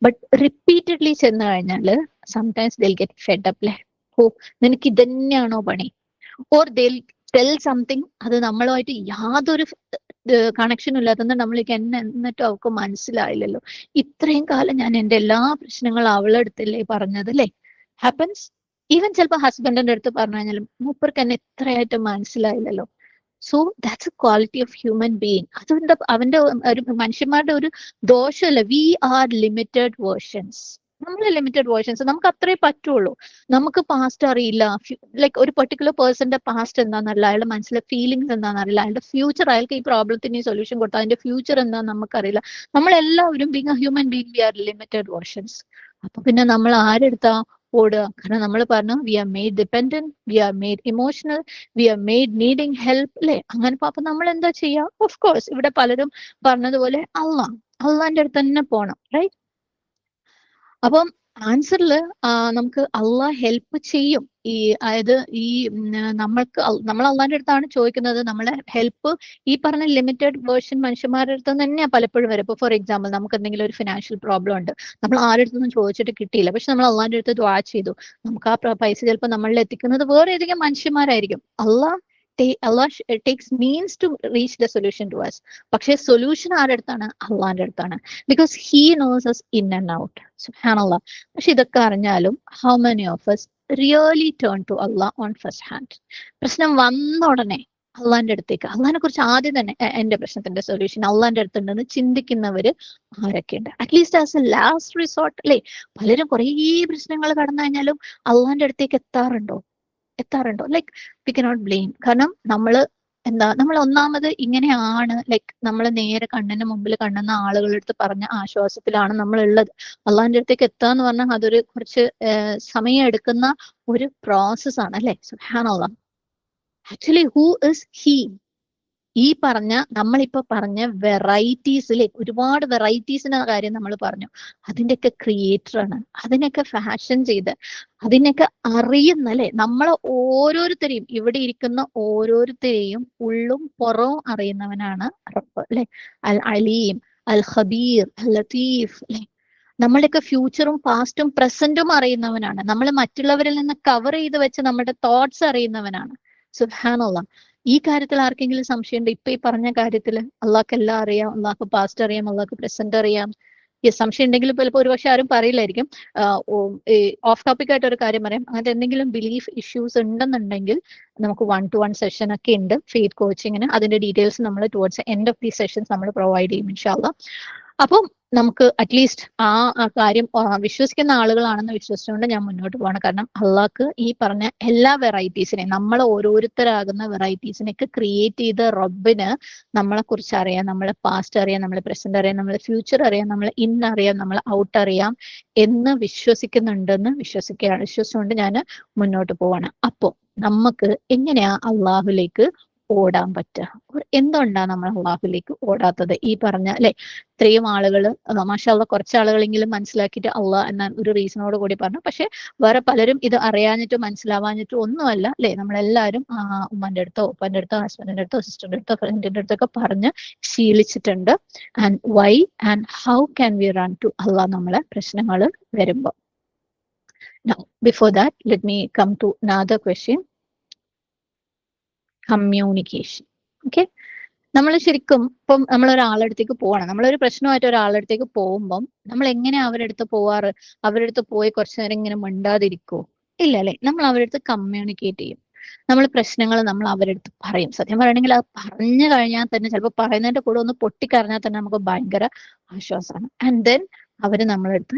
ബട്ട് റിപ്പീറ്റഡ്ലി ചെന്ന് കഴിഞ്ഞാൽ sometimes they'll get fed up. ഓ, നിനക്ക് ഇതന്നെയാണോ പണി? ഓർ ദിൽ ടെൽ സംതിങ്, അത് നമ്മളുമായിട്ട് യാതൊരു കണക്ഷനും ഇല്ലാത്തത് നമ്മൾക്ക് എന്നിട്ടും അവർക്ക് മനസ്സിലായില്ലല്ലോ. ഇത്രയും കാലം ഞാൻ എൻ്റെ എല്ലാ പ്രശ്നങ്ങളും അവളെടുത്തല്ലേ പറഞ്ഞത് അല്ലേ. ഹാപ്പൻസ്. ഈവൻ ചിലപ്പോൾ ഹസ്ബൻഡിന്റെ അടുത്ത് പറഞ്ഞു കഴിഞ്ഞാലും മൂപ്പർക്ക് എന്നെ ഇത്രയായിട്ട് മനസ്സിലായില്ലല്ലോ. So that's a quality of human being. അതുകൊണ്ട് അവന്റെ ഒരു മനുഷ്യന്മാരുടെ ഒരു ദോഷമല്ല. We are limited versions. നമ്മൾ ലിമിറ്റഡ് വേർഷൻസ്, നമുക്ക് അത്രേ പറ്റുള്ളൂ. നമുക്ക് പാസ്റ്റ് അറിയില്ല. ലൈക്ക് ഒരു പെർട്ടിക്കുലർ പേഴ്സന്റെ പാസ്റ്റ് എന്താണെന്നറിയില്ല, അയാളുടെ മനസ്സിലെ ഫീലിംഗ്സ് എന്താണെന്നറിയില്ല, അയാളുടെ ഫ്യൂച്ചർ, അയാൾക്ക് ഈ പ്രോബ്ലത്തിന് സൊല്യൂഷൻ കൊടുത്താൽ അതിന്റെ ഫ്യൂച്ചർ എന്താണെന്ന് നമുക്കറിയില്ല. നമ്മളെല്ലാവരും being a human being, we are limited versions. അപ്പൊ പിന്നെ നമ്മൾ ആരെടുത്താ ഓടുക? കാരണം നമ്മൾ പറഞ്ഞു we are made dependent, we are made emotional, we are made needing help അല്ലെ. അങ്ങനെ അപ്പൊ നമ്മൾ എന്താ ചെയ്യാ? ഓഫ് കോഴ്സ് ഇവിടെ പലരും പറഞ്ഞതുപോലെ അള്ളാന്റെ അടുത്ത് തന്നെ പോണം, റൈറ്റ്? അപ്പം ആൻസറിൽ നമുക്ക് അള്ളാഹ് ഹെൽപ്പ് ചെയ്യും. ഈ അതായത് ഈ നമ്മൾ അള്ളാന്റെ അടുത്താണ് ചോദിക്കുന്നത്. നമ്മളെ ഹെൽപ്പ് ഈ പറഞ്ഞ ലിമിറ്റഡ് വേർഷൻ മനുഷ്യന്മാരുടെ അടുത്ത് തന്നെയാണ് പലപ്പോഴും വരും. ഇപ്പൊ ഫോർ എക്സാമ്പിൾ നമുക്ക് എന്തെങ്കിലും ഒരു ഫിനാൻഷ്യൽ പ്രോബ്ലം ഉണ്ട്, നമ്മൾ ആരുടെ അടുത്തൊന്നും ചോദിച്ചിട്ട് കിട്ടിയില്ല, പക്ഷെ നമ്മൾ അള്ളാന്റെ അടുത്ത് ദുആ ചെയ്തു. നമുക്ക് ആ പൈസ ചിലപ്പോൾ നമ്മളിൽ എത്തിക്കുന്നത് വേറെ ഏതെങ്കിലും മനുഷ്യന്മാരായിരിക്കും. അള്ളാഹ് takes means to reach the solution to us. പക്ഷെ സൊല്യൂഷൻ ആരുടെ അടുത്താണ്? അള്ളാന്റെ അടുത്താണ്. Because he knows us in and out. സുബ്ഹാനല്ലാഹ്. പക്ഷെ ഇതൊക്കെ അറിഞ്ഞാലും how many of us really turn to അള്ളാഹ് ഓൺ ഫസ്റ്റ് ഹാൻഡ്? പ്രശ്നം വന്ന ഉടനെ അള്ളാന്റെ അടുത്തേക്ക്, അള്ളാഹിനെ കുറിച്ച് ആദ്യം തന്നെ എന്റെ പ്രശ്നത്തിന്റെ സൊല്യൂഷൻ അള്ളാന്റെ അടുത്തുണ്ടെന്ന് ചിന്തിക്കുന്നവര് ആരൊക്കെയുണ്ട്? At least as a last resort അല്ലേ. പലരും കുറേ പ്രശ്നങ്ങൾ കടന്നു കഴിഞ്ഞാലും അള്ളാന്റെ അടുത്തേക്ക് എത്താറുണ്ടോ? Like we cannot blame. കാരണം നമ്മൾ ഒന്നാമത് ഇങ്ങനെയാണ്. ലൈക്ക് നമ്മൾ നേരെ കണ്ണിന് മുമ്പിൽ കാണുന്ന ആളുകളുടെ അടുത്ത് പറഞ്ഞ ആശ്വാസത്തിലാണ് നമ്മൾ ഉള്ളത്. അള്ളാഹിന്റെ അടുത്തേക്ക് എത്താന്ന് പറഞ്ഞാൽ അതൊരു കുറച്ച് സമയം എടുക്കുന്ന ഒരു പ്രോസസ് ആണ് അല്ലെ. സുബ്ഹാനല്ലാഹ്. Actually who is he? ഈ നമ്മളിപ്പോ പറഞ്ഞ വെറൈറ്റീസിലെ ഒരുപാട് വെറൈറ്റീസിന്റെ കാര്യം നമ്മൾ പറഞ്ഞു. അതിന്റെയൊക്കെ ക്രിയേറ്റർ ആണ്. അതിനൊക്കെ ഫാഷൻ ചെയ്ത് അതിനൊക്കെ അറിയുന്ന അല്ലെ. നമ്മളെ ഓരോരുത്തരെയും, ഇവിടെ ഇരിക്കുന്ന ഓരോരുത്തരെയും ഉള്ളും പുറവും അറിയുന്നവനാണ് റബ്ബ് അല്ലെ. അൽ അലീം, അൽ ഖബീർ, അൽ ലത്തീഫ് അല്ലെ. നമ്മുടെയൊക്കെ ഫ്യൂച്ചറും പാസ്റ്റും പ്രസന്റും അറിയുന്നവനാണ്. നമ്മൾ മറ്റുള്ളവരിൽ നിന്ന് കവർ ചെയ്ത് വെച്ച് നമ്മുടെ തോട്ട്സ് അറിയുന്നവനാണ്. സുബ്ഹാനല്ലാഹ്. ഈ കാര്യത്തിൽ ആർക്കെങ്കിലും സംശയമുണ്ട്? ഇപ്പൊ ഈ പറഞ്ഞ കാര്യത്തിൽ അള്ളാഹ്ക്ക് എല്ലാം അറിയാം, അള്ളാഹ്ക്ക് പാസ്റ്റ് അറിയാം, അള്ളാഹ്ക്ക് പ്രസന്റ് അറിയാം. ഈ സംശയം ഉണ്ടെങ്കിൽ ചിലപ്പോൾ ഒരുപക്ഷെ ആരും പറയില്ലായിരിക്കും. ഓഫ് ടോപ്പിക് ആയിട്ട് ഒരു കാര്യം പറയാം. അങ്ങനത്തെ എന്തെങ്കിലും ബിലീഫ് ഇഷ്യൂസ് ഉണ്ടെന്നുണ്ടെങ്കിൽ നമുക്ക് 1-to-1 സെഷൻ ഒക്കെ ഉണ്ട് ഫെയ്ത്ത് കോച്ചിങ്ങിന്. അതിന്റെ ഡീറ്റെയിൽസ് നമ്മൾ towards end of the sessions നമ്മൾ പ്രൊവൈഡ് ചെയ്യും ഇൻഷാ അല്ലാഹ്. അപ്പം നമുക്ക് അറ്റ്ലീസ്റ്റ് ആ കാര്യം വിശ്വസിക്കുന്ന ആളുകളാണെന്ന് വിശ്വസിച്ചുകൊണ്ട് ഞാൻ മുന്നോട്ട് പോകണം. കാരണം അള്ളാഹ്ക്ക് ഈ പറഞ്ഞ എല്ലാ വെറൈറ്റീസിനെയും, നമ്മൾ ഓരോരുത്തരാകുന്ന വെറൈറ്റീസിനെയൊക്കെ ക്രിയേറ്റ് ചെയ്ത റബ്ബിന് നമ്മളെ കുറിച്ച് അറിയാം, നമ്മളെ പാസ്റ്റ് അറിയാം, നമ്മളെ പ്രസന്റ് അറിയാം, നമ്മളെ ഫ്യൂച്ചർ അറിയാം, നമ്മളെ ഇൻ അറിയാം, നമ്മളെ ഔട്ട് അറിയാം എന്ന് വിശ്വസിക്കുന്നുണ്ടെന്ന് വിശ്വസിച്ചുകൊണ്ട് ഞാൻ മുന്നോട്ട് പോവാണ്. അപ്പോ നമുക്ക് എങ്ങനെയാ അള്ളാഹുലേക്ക് ഓടാൻ പറ്റുക? എന്തുകൊണ്ടാണ് നമ്മൾ അള്ളാഹുലേക്ക് ഓടാത്തത്? ഈ പറഞ്ഞ അല്ലെ ഇത്രയും ആളുകൾ മാഷാഅല്ലാഹ് കുറച്ച് ആളുകളെങ്കിലും മനസ്സിലാക്കിയിട്ട് അള്ളാഹ് എന്ന ഒരു റീസണോട് കൂടി പറഞ്ഞു. പക്ഷെ വേറെ പലരും ഇത് അറിയാഞ്ഞിട്ടും മനസ്സിലാവാഞ്ഞിട്ടും ഒന്നുമല്ല അല്ലെ. നമ്മളെല്ലാവരും ഉമ്മന്റെ അടുത്തോ ഉപ്പന്റെ അടുത്തോ ഹസ്ബൻഡിന്റെ അടുത്തോ സിസ്റ്ററിന്റെ അടുത്തോ ഫ്രണ്ടിന്റെ അടുത്തൊക്കെ പറഞ്ഞ് ശീലിച്ചിട്ടുണ്ട്. And why and how can we run to അള്ളാഹ് നമ്മളെ പ്രശ്നങ്ങൾ വരുമ്പോൾ? Now, before that, let me come to another question. Communication. Okay. നമ്മൾ ശരിക്കും ഇപ്പം നമ്മൾ ഒരാളടുത്തേക്ക് പോവാണ്, നമ്മളൊരു പ്രശ്നമായിട്ട് ഒരാളടുത്തേക്ക് പോകുമ്പം നമ്മൾ എങ്ങനെ അവരുടെ അടുത്ത് പോവാറ്? അവരുടെ അടുത്ത് പോയി കുറച്ചു നേരം ഇങ്ങനെ മിണ്ടാതിരിക്കോ? ഇല്ല അല്ലെ. നമ്മൾ അവരുടെ അടുത്ത് കമ്മ്യൂണിക്കേറ്റ് ചെയ്യും. നമ്മൾ പ്രശ്നങ്ങൾ നമ്മൾ അവരുടെ അടുത്ത് പറയും. സത്യം പറയണമെങ്കിൽ അത് പറഞ്ഞു കഴിഞ്ഞാൽ തന്നെ, ചിലപ്പോൾ പറയുന്നതിന്റെ കൂടെ ഒന്ന് പൊട്ടിക്കറിഞ്ഞാൽ തന്നെ നമുക്ക് ഭയങ്കര ആശ്വാസമാണ്. ആൻഡ് ദെൻ അവര് നമ്മളടുത്ത്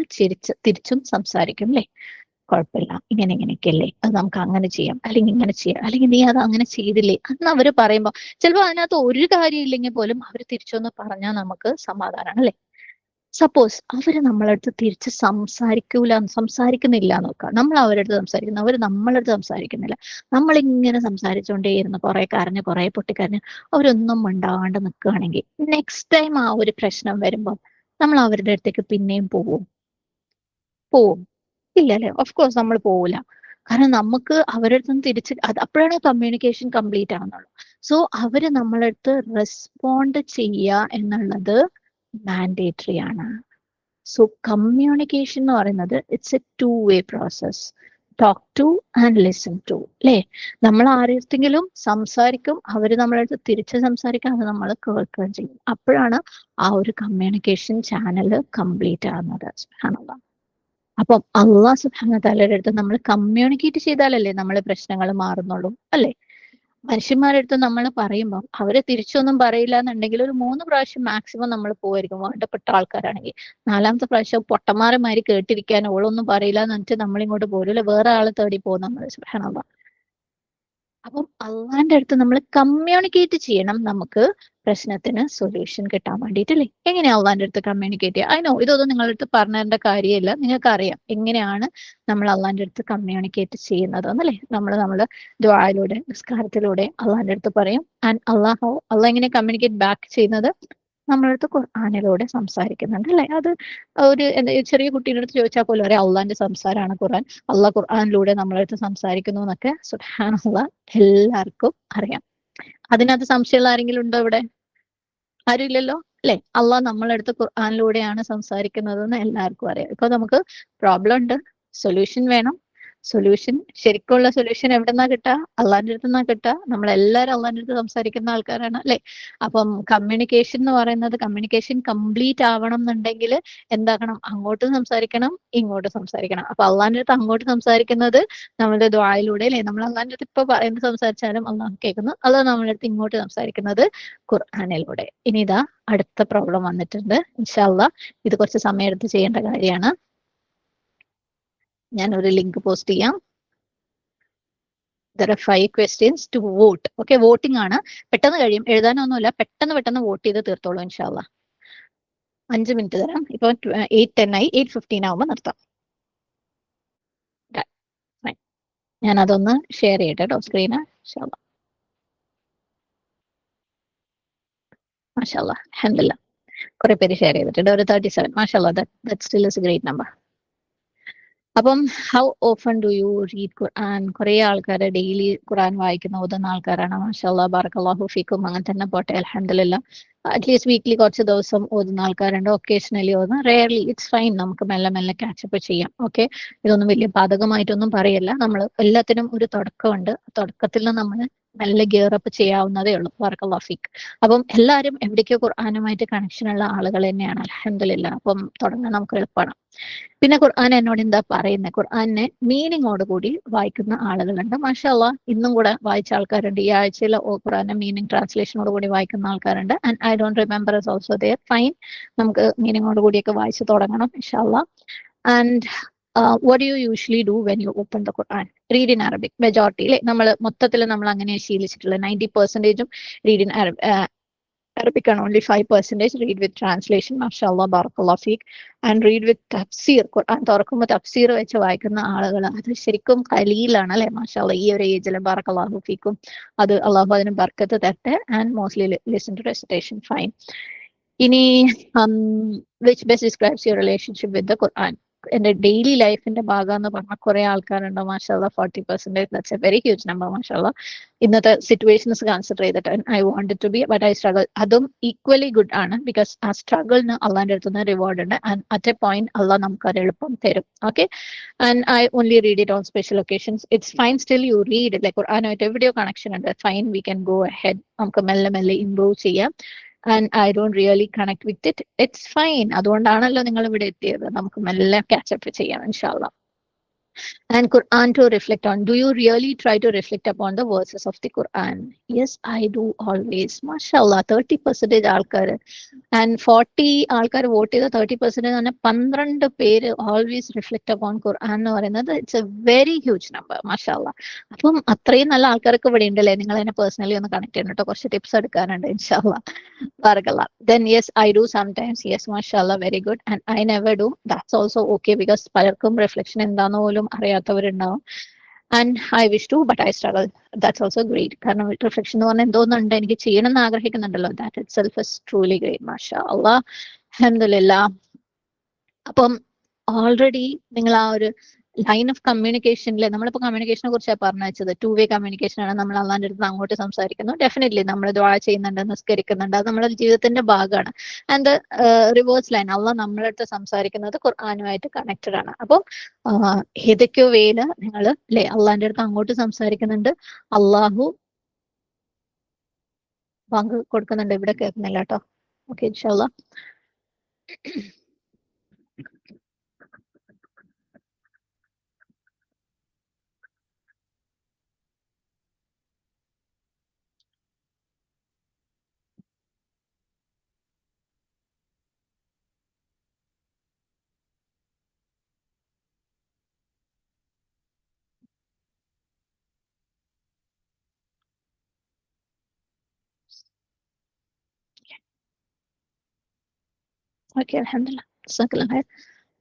തിരിച്ചും സംസാരിക്കും അല്ലെ. കുഴപ്പമില്ല, ഇങ്ങനെയൊക്കെയല്ലേ, അത് നമുക്ക് അങ്ങനെ ചെയ്യാം, അല്ലെങ്കിൽ ഇങ്ങനെ ചെയ്യാം, അല്ലെങ്കിൽ നീ അത് അങ്ങനെ ചെയ്തില്ലേ എന്ന് അവര് പറയുമ്പോൾ ചിലപ്പോൾ അതിനകത്ത് ഒരു കാര്യം ഇല്ലെങ്കിൽ പോലും അവർ തിരിച്ചൊന്ന് പറഞ്ഞാൽ നമുക്ക് സമാധാനമാണ് അല്ലെ. സപ്പോസ് അവര് നമ്മളടുത്ത് തിരിച്ച് സംസാരിക്കുന്നില്ല നോക്കുക, നമ്മൾ അവരുടെ അടുത്ത് സംസാരിക്കുന്നു, അവർ നമ്മളടുത്ത് സംസാരിക്കുന്നില്ല, നമ്മളിങ്ങനെ സംസാരിച്ചുകൊണ്ടേയിരുന്നു, കുറെ കരഞ്ഞ് കുറെ പൊട്ടിക്കരഞ്ഞ് അവരൊന്നും മിണ്ടാണ്ട് നിൽക്കുകയാണെങ്കിൽ നെക്സ്റ്റ് ടൈം ആ ഒരു പ്രശ്നം വരുമ്പോൾ നമ്മൾ അവരുടെ അടുത്തേക്ക് പിന്നെയും പോവും ഇല്ല അല്ലെ? ഓഫ് കോഴ്സ് നമ്മൾ പോവില്ല. കാരണം നമുക്ക് അവരുടെ അടുത്ത് നിന്ന് തിരിച്ച് അത് അപ്പോഴാണ് കമ്മ്യൂണിക്കേഷൻ കംപ്ലീറ്റ് ആവുന്നുള്ളൂ. സോ അവര് നമ്മളടുത്ത് റെസ്പോണ്ട് ചെയ്യുക എന്നുള്ളത് മാൻഡേറ്ററി ആണ്. സോ കമ്മ്യൂണിക്കേഷൻ എന്ന് പറയുന്നത് it's a 2-way process. Talk to and listen to അല്ലേ? നമ്മൾ ആരെങ്കിലും സംസാരിക്കും, അവര് നമ്മളടുത്ത് തിരിച്ച് സംസാരിക്കും, അത് നമ്മൾ കേൾക്കുകയും ചെയ്യും. അപ്പോഴാണ് ആ ഒരു കമ്മ്യൂണിക്കേഷൻ ചാനൽ കംപ്ലീറ്റ് ആകുന്നത്. സുബ്ഹാനല്ലാഹ്. അപ്പം അള്ളാഹ് സുബ്ഹാനഹു വ തആലയുടെ അടുത്ത് നമ്മൾ കമ്മ്യൂണിക്കേറ്റ് ചെയ്താലല്ലേ നമ്മളെ പ്രശ്നങ്ങൾ മാറുന്നുള്ളൂ അല്ലേ? മനുഷ്യന്മാരുടെ അടുത്ത് നമ്മൾ പറയുമ്പോൾ അവരെ തിരിച്ചൊന്നും പറയില്ല എന്നുണ്ടെങ്കിൽ ഒരു 3 പ്രാവശ്യം മാക്സിമം നമ്മൾ പോയിരിക്കും, വേണ്ടപ്പെട്ട ആൾക്കാരാണെങ്കിൽ. 4ാമത്തെ പ്രാവശ്യം പൊട്ടന്മാരന്മാര് കേട്ടിരിക്കാൻ ഓളൊന്നും പറയില്ല എന്ന് പറഞ്ഞിട്ട് നമ്മളിങ്ങോട്ട് പോരൂല, വേറെ ആളെ തേടി പോകും നമ്മൾ. സുബ്ഹാനല്ലാഹ്. അപ്പം അള്ളാന്റെ അടുത്ത് നമ്മൾ കമ്മ്യൂണിക്കേറ്റ് ചെയ്യണം, നമുക്ക് പ്രശ്നത്തിന് സൊല്യൂഷൻ കിട്ടാൻ വേണ്ടിയിട്ടല്ലേ. എങ്ങനെയാ അള്ളാന്റെ അടുത്ത് കമ്മ്യൂണിക്കേറ്റ് ചെയ്യുക? അതിനോ ഇതൊന്നും നിങ്ങളുടെ അടുത്ത് പറഞ്ഞു തരേണ്ട കാര്യമില്ല, നിങ്ങൾക്ക് അറിയാം എങ്ങനെയാണ് നമ്മൾ അള്ളാന്റെ അടുത്ത് കമ്മ്യൂണിക്കേറ്റ് ചെയ്യുന്നത് എന്നല്ലേ. നമ്മൾ ദുആയിലൂടെ നിസ്കാരത്തിലൂടെ അള്ളാന്റെ അടുത്ത് പറയും. ആൻഡ് അള്ളാഹ് എങ്ങനെ കമ്മ്യൂണിക്കേറ്റ് ബാക്ക് ചെയ്യുന്നത്? നമ്മളടുത്ത് ഖുർആനിലൂടെ സംസാരിക്കുന്നുണ്ട് അല്ലെ. അത് ഒരു ചെറിയ കുട്ടീൻ്റെ അടുത്ത് ചോദിച്ചാൽ പോലും അറിയാം അള്ളാന്റെ സംസാരമാണ് ഖുർആൻ, അള്ളാഹ് ഖുർആനിലൂടെ നമ്മളടുത്ത് സംസാരിക്കുന്നു എന്നൊക്കെ സുബ്ഹാനല്ലാഹ് എല്ലാവർക്കും അറിയാം. അതിനകത്ത് സംശയമുള്ള ആരെങ്കിലും ഉണ്ടോ ഇവിടെ? ആരുമില്ലല്ലോ അല്ലെ. അള്ളാഹ് നമ്മളടുത്ത് ഖുർആനിലൂടെയാണ് സംസാരിക്കുന്നതെന്ന് എല്ലാവർക്കും അറിയാം. ഇപ്പൊ നമുക്ക് പ്രോബ്ലം ഉണ്ട്, സൊല്യൂഷൻ വേണം. ശരിക്കുള്ള സൊല്യൂഷൻ എവിടെന്നാ കിട്ടുക? അള്ളാന്റെ അടുത്ത് നിന്നാ കിട്ടുക. നമ്മളെല്ലാവരും അള്ളാന്റെ അടുത്ത് സംസാരിക്കുന്ന ആൾക്കാരാണ് അല്ലെ. അപ്പം കമ്മ്യൂണിക്കേഷൻ എന്ന് പറയുന്നത്, കമ്മ്യൂണിക്കേഷൻ കംപ്ലീറ്റ് ആവണം എന്നുണ്ടെങ്കിൽ എന്താക്കണം? അങ്ങോട്ടും സംസാരിക്കണം, ഇങ്ങോട്ടും സംസാരിക്കണം. അപ്പൊ അള്ളാന്റെ അടുത്ത് അങ്ങോട്ട് സംസാരിക്കുന്നത് നമ്മുടെ ദുആയിലൂടെ അല്ലെ. നമ്മൾ അള്ളാന്റെ അടുത്ത് ഇപ്പൊ എന്ത് സംസാരിച്ചാലും അള്ളാഹ് കേൾക്കുന്നു. അള്ളാഹ് നമ്മുടെ അടുത്ത് ഇങ്ങോട്ട് സംസാരിക്കുന്നത് ഖുർആനിലൂടെ. ഇനി ഇതാ അടുത്ത പ്രോബ്ലം വന്നിട്ടുണ്ട്. ഇൻഷാ അള്ളാഹ് ഇത് കുറച്ച് സമയം എടുത്ത് ചെയ്യേണ്ട കാര്യമാണ്. ഞാനൊരു ലിങ്ക് പോസ്റ്റ് ചെയ്യാം. There are 5 questions to vote. Okay, voting ആണ്. പെട്ടെന്ന് കഴിയും, എഴുതാനൊന്നുമില്ല, പെട്ടെന്ന് വോട്ട് ചെയ്ത് തീർത്തോളൂ ഇൻഷാ അള്ളാഹ്. 5 മിനിറ്റ് തരാം. ഇപ്പൊ 8:10 ആയി, 8:15 ആവുമ്പോൾ നിർത്താം. ഞാൻ അതൊന്ന് ഷെയർ ചെയ്യട്ടെ കേട്ടോ സ്ക്രീന്. ഇൻഷാ അള്ളാഹ്. മാഷാ അള്ളാഹ്, അൽഹംദുലില്ലാഹ്, കുറെ പേര് ഷെയർ ചെയ്തിട്ടുണ്ട്. ഒരു 37. മാഷാ അള്ളാഹ്, that still is a great number. അപ്പം how often do you read ഖുർആൻ? കുറെ ആൾക്കാർ ഡെയിലി ഖുർആൻ വായിക്കുന്ന ഓതുന്ന ആൾക്കാരാണ്. മാഷാ അള്ളാഹ്, ബാറക്കല്ലാഹു ഫീക്കും. അങ്ങനെ തന്നെ പോട്ടെ, അൽഹംദുലില്ലാഹ്. അറ്റ്ലീസ്റ്റ് വീക്ക്ലി കുറച്ച് ദിവസം ഓതുന്ന ആൾക്കാരുണ്ട്, ഒക്കേഷണലി ഓതുന്ന, റെയർലി. ഇറ്റ്സ് ഫൈൻ, നമുക്ക് മെല്ലെ ക്യാച്ചപ്പ് ചെയ്യാം. ഓക്കെ, ഇതൊന്നും വലിയ ബാധകമായിട്ടൊന്നും പറയല്ല. നമ്മൾ എല്ലാത്തിനും ഒരു തുടക്കമുണ്ട്, തുടക്കത്തിൽ നമ്മൾ മെല്ലെ ഗിയറപ്പ് ചെയ്യാവുന്നതേ ഉള്ളൂ. ബാറക്കല്ലാഹു ഫീക്ക്. അപ്പം എല്ലാവരും എവിടേക്കോ ഖുർആനുമായിട്ട് കണക്ഷൻ ഉള്ള ആളുകൾ തന്നെയാണ്, അൽഹംദുലില്ലാഹ്. അപ്പം തുടങ്ങാൻ നമുക്ക് എളുപ്പമാണ്. പിന്നെ ഖുർആൻ എന്നോട് എന്താ പറയുന്നത്? ഖുർആനെ മീനിങ്ങോട് കൂടി വായിക്കുന്ന ആളുകളുണ്ട്. മാഷാ അള്ളാഹ്, ഇന്നും കൂടെ വായിച്ച ആൾക്കാരുണ്ട്. ഈ ആഴ്ചയിൽ ഖുർആനെ മീനിങ് ട്രാൻസ്ലേഷനോട് കൂടി വായിക്കുന്ന ആൾക്കാരുണ്ട്. And I don't remember is also there. Fine, നമുക്ക് മീനിങ്ങോട് കൂടിയൊക്കെ വായിച്ചു തുടങ്ങണം ഇൻഷാ അള്ളാഹ്. And what do you usually do when you open the Quran? Read in Arabic. Majority അല്ലെ, നമ്മൾ മൊത്തത്തിൽ നമ്മൾ അങ്ങനെ ശീലിച്ചിട്ടുള്ളത്. 90% read in Arabic ആണ്. Only 5% read with translation. മാഷാഅല്ലാ, ബാറക്കല്ലാഹു ഫീക്. ആൻഡ് റീഡ് വിത്ത് തഫ്സീർ. ഖുർആൻ തുറക്കുമ്പോൾ തഫ്സീർ വെച്ച് വായിക്കുന്ന ആളുകൾ അത് ശരിക്കും ഖലീലാണ് അല്ലെ. മാഷാഅല്ലാ, ഈ ഒരു ഏജിൽ ബാറക്കല്ലാഹു ഫീക്കും. അത് അള്ളാഹു അതിന് ബർക്കത്ത് തരട്ടെ. And mostly listen to recitation. Fine. ഇനി which best describes your relationship with the Quran? എന്റെ ഡെയിലി ലൈഫിന്റെ ഭാഗം എന്ന് പറഞ്ഞ കുറെ ആൾക്കാരുണ്ട്. മാഷാഅല്ലാ, 40%. That's a very huge number. മാഷാഅല്ലാ, ഇന്നത്തെ സിറ്റുവേഷൻസ് കൺസിഡർ ചെയ്തിട്ട് I want to be, but I struggle. അതും ഈക്വലി ഗുഡ് ആണ്, ബിക്കോസ് ആ സ്ട്രഗിളിന് അള്ളാന്റെ അടുത്തുനിന്ന് റിവാർഡ് ഉണ്ട്. ആൻഡ് അറ്റ് എ പോയിന്റ് അള്ളാഹ് നമുക്ക് അത് എളുപ്പം തരും. Okay, and I only read it on special occasions. It's fine, still you read. Like ഖുർആനുമായിട്ട് എവിടെയോ കണക്ഷൻ ഉണ്ട്. Fine, we can go ahead. നമുക്ക് മെല്ലെ ഇംപ്രൂവ് ചെയ്യാം. And I don't really connect with it. It's fine. അതുകൊണ്ടാണല്ലോ നിങ്ങൾ ഇവിടെ എത്തിയത്. നമുക്ക് മെല്ലെ ക്യാച്ചപ്പ് ചെയ്യാം ഇൻഷാ അള്ളാഹ്. and Quran to reflect on. Do you really try to reflect upon the verses of the Quran? Yes, I do always. Mashallah, 30% ആൾക്കാർ and 40 ആൾക്കാർ വോട്ട് ചെയ്ത 30% എന്ന് പറഞ്ഞാൽ 12 പേര് ഓൾവേസ് റിഫ്ലക്ട് അപ്പോൺ ഖുർആൻ എന്ന് പറയുന്നത് it's a very huge number. മാഷാഅല്ലാ. അപ്പം അത്രയും നല്ല ആൾക്കാർക്ക് ഇവിടെ ഉണ്ടല്ലേ. നിങ്ങൾ എന്നെ പേഴ്സണലി ഒന്ന് കണക്ട് ചെയ്യണം കേട്ടോ. കുറച്ച് ടിപ്സ് എടുക്കാനുണ്ട് ഇൻഷാല്ലാ. ബറകല്ലാ. Then yes, I do sometimes. Yes, mashallah, very good. And I never do. That's also okay because പലർക്കും റിഫ്ലക്ഷൻ എന്താന്ന് പോലും അറിയാത്തവരുണ്ടാവും. And I wish to but I struggle. That's also great. കാരണം റിഫ്ലക്ഷൻ എന്ന് പറഞ്ഞാൽ എന്തോന്നുണ്ട്, എനിക്ക് ചെയ്യണം എന്ന് ആഗ്രഹിക്കുന്നുണ്ടല്ലോ. That itself is truly great. മാഷാ അല്ലാഹ്, അൽഹംദുലില്ലാ. അപ്പം ഓൾറെഡി നിങ്ങൾ ആ ഒരു ലൈൻ ഓഫ് കമ്മ്യൂണിക്കേഷനിൽ, നമ്മളിപ്പോൾ കമ്മ്യൂണിക്കേഷനെ കുറിച്ചാണ് പറഞ്ഞു വെച്ചത്. 2-വേ കമ്മ്യൂണിക്കേഷൻ ആണ്. നമ്മൾ അള്ളാന്റെ അടുത്ത് അങ്ങോട്ട് സംസാരിക്കുന്നു. ഡെഫിനറ്റ്ലി നമ്മൾ ദുആ ചെയ്യുന്നുണ്ട്, നിസ്കരിക്കുന്നുണ്ട്. അത് നമ്മുടെ ജീവിതത്തിന്റെ ഭാഗമാണ്. ആൻഡ് റിവേഴ്സ് ലൈൻ, അള്ളാഹ് നമ്മളെ അടുത്ത് സംസാരിക്കുന്നത് ഖുർആനുമായിട്ട് കണക്റ്റഡ് ആണ്. അപ്പോൾ ഏതൊക്കെയോ വേല് നിങ്ങൾ അല്ലെ അള്ളാന്റെ അടുത്ത് അങ്ങോട്ട് സംസാരിക്കുന്നുണ്ട്. അള്ളാഹു പങ്ക് കൊടുക്കുന്നുണ്ട്. ഇവിടെ കേൾക്കുന്നില്ല കേട്ടോ. ഓക്കെ, ഇൻഷാല്ലാ. ഓക്കെ, അൽഹംദുലില്ലാ.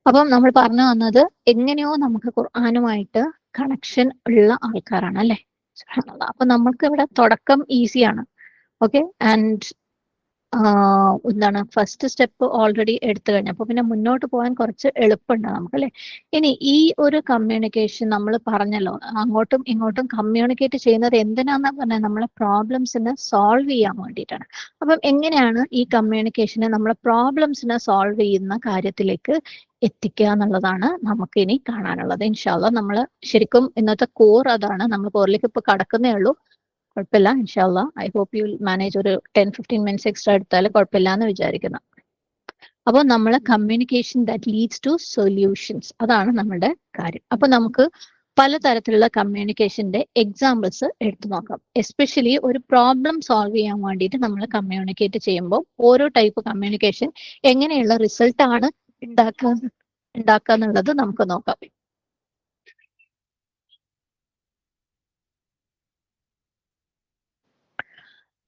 അപ്പം നമ്മൾ പറഞ്ഞു വന്നത് എങ്ങനെയോ നമുക്ക് ഖുർആനുമായിട്ട് കണക്ഷൻ ഉള്ള ആൾക്കാരാണ് അല്ലെ. സുബ്ഹാനല്ലാഹ്. അപ്പൊ നമ്മൾക്ക് ഇവിടെ തുടക്കം ഈസിയാണ്. ഓക്കെ, ആൻഡ് എന്താണ് ഫസ്റ്റ് സ്റ്റെപ്പ് ഓൾറെഡി എടുത്തു കഴിഞ്ഞു. അപ്പൊ പിന്നെ മുന്നോട്ട് പോകാൻ കുറച്ച് എളുപ്പമുണ്ട് നമുക്ക് അല്ലെ. ഇനി ഈ ഒരു കമ്മ്യൂണിക്കേഷൻ നമ്മൾ പറഞ്ഞല്ലോ, അങ്ങോട്ടും ഇങ്ങോട്ടും കമ്മ്യൂണിക്കേറ്റ് ചെയ്യുന്നത് എന്തിനാന്ന് പറഞ്ഞാൽ നമ്മളെ പ്രോബ്ലംസിനെ സോൾവ് ചെയ്യാൻ വേണ്ടിയിട്ടാണ്. അപ്പം എങ്ങനെയാണ് ഈ കമ്മ്യൂണിക്കേഷനെ നമ്മളെ പ്രോബ്ലംസിനെ സോൾവ് ചെയ്യുന്ന കാര്യത്തിലേക്ക് എത്തിക്കുക എന്നുള്ളതാണ് നമുക്ക് ഇനി കാണാനുള്ളത്. ഇൻഷാല്ലാ നമ്മൾ ശരിക്കും ഇന്നത്തെ കോർ അതാണ്. നമ്മൾ കോറിലേക്ക് ഇപ്പൊ കടക്കുന്നേ ഉള്ളൂ. കുഴപ്പമില്ല, ഇൻഷാല്ലാ. I hope you manage. ഒരു 10-15 മിനിറ്റ്സ് എക്സ്ട്രാ എടുത്താൽ കുഴപ്പമില്ല എന്ന് വിചാരിക്കുന്നു. അപ്പോൾ നമ്മൾ communication that leads to solutions, അതാണ് നമ്മുടെ കാര്യം. അപ്പൊ നമുക്ക് പലതരത്തിലുള്ള കമ്മ്യൂണിക്കേഷന്റെ എക്സാമ്പിൾസ് എടുത്തു നോക്കാം. എസ്പെഷ്യലി ഒരു പ്രോബ്ലം സോൾവ് ചെയ്യാൻ വേണ്ടിയിട്ട് നമ്മൾ കമ്മ്യൂണിക്കേറ്റ് ചെയ്യുമ്പോൾ ഓരോ ടൈപ്പ് കമ്മ്യൂണിക്കേഷൻ എങ്ങനെയുള്ള റിസൾട്ട് ആണ് ഉണ്ടാക്കുക എന്നുള്ളത് നമുക്ക് നോക്കാം.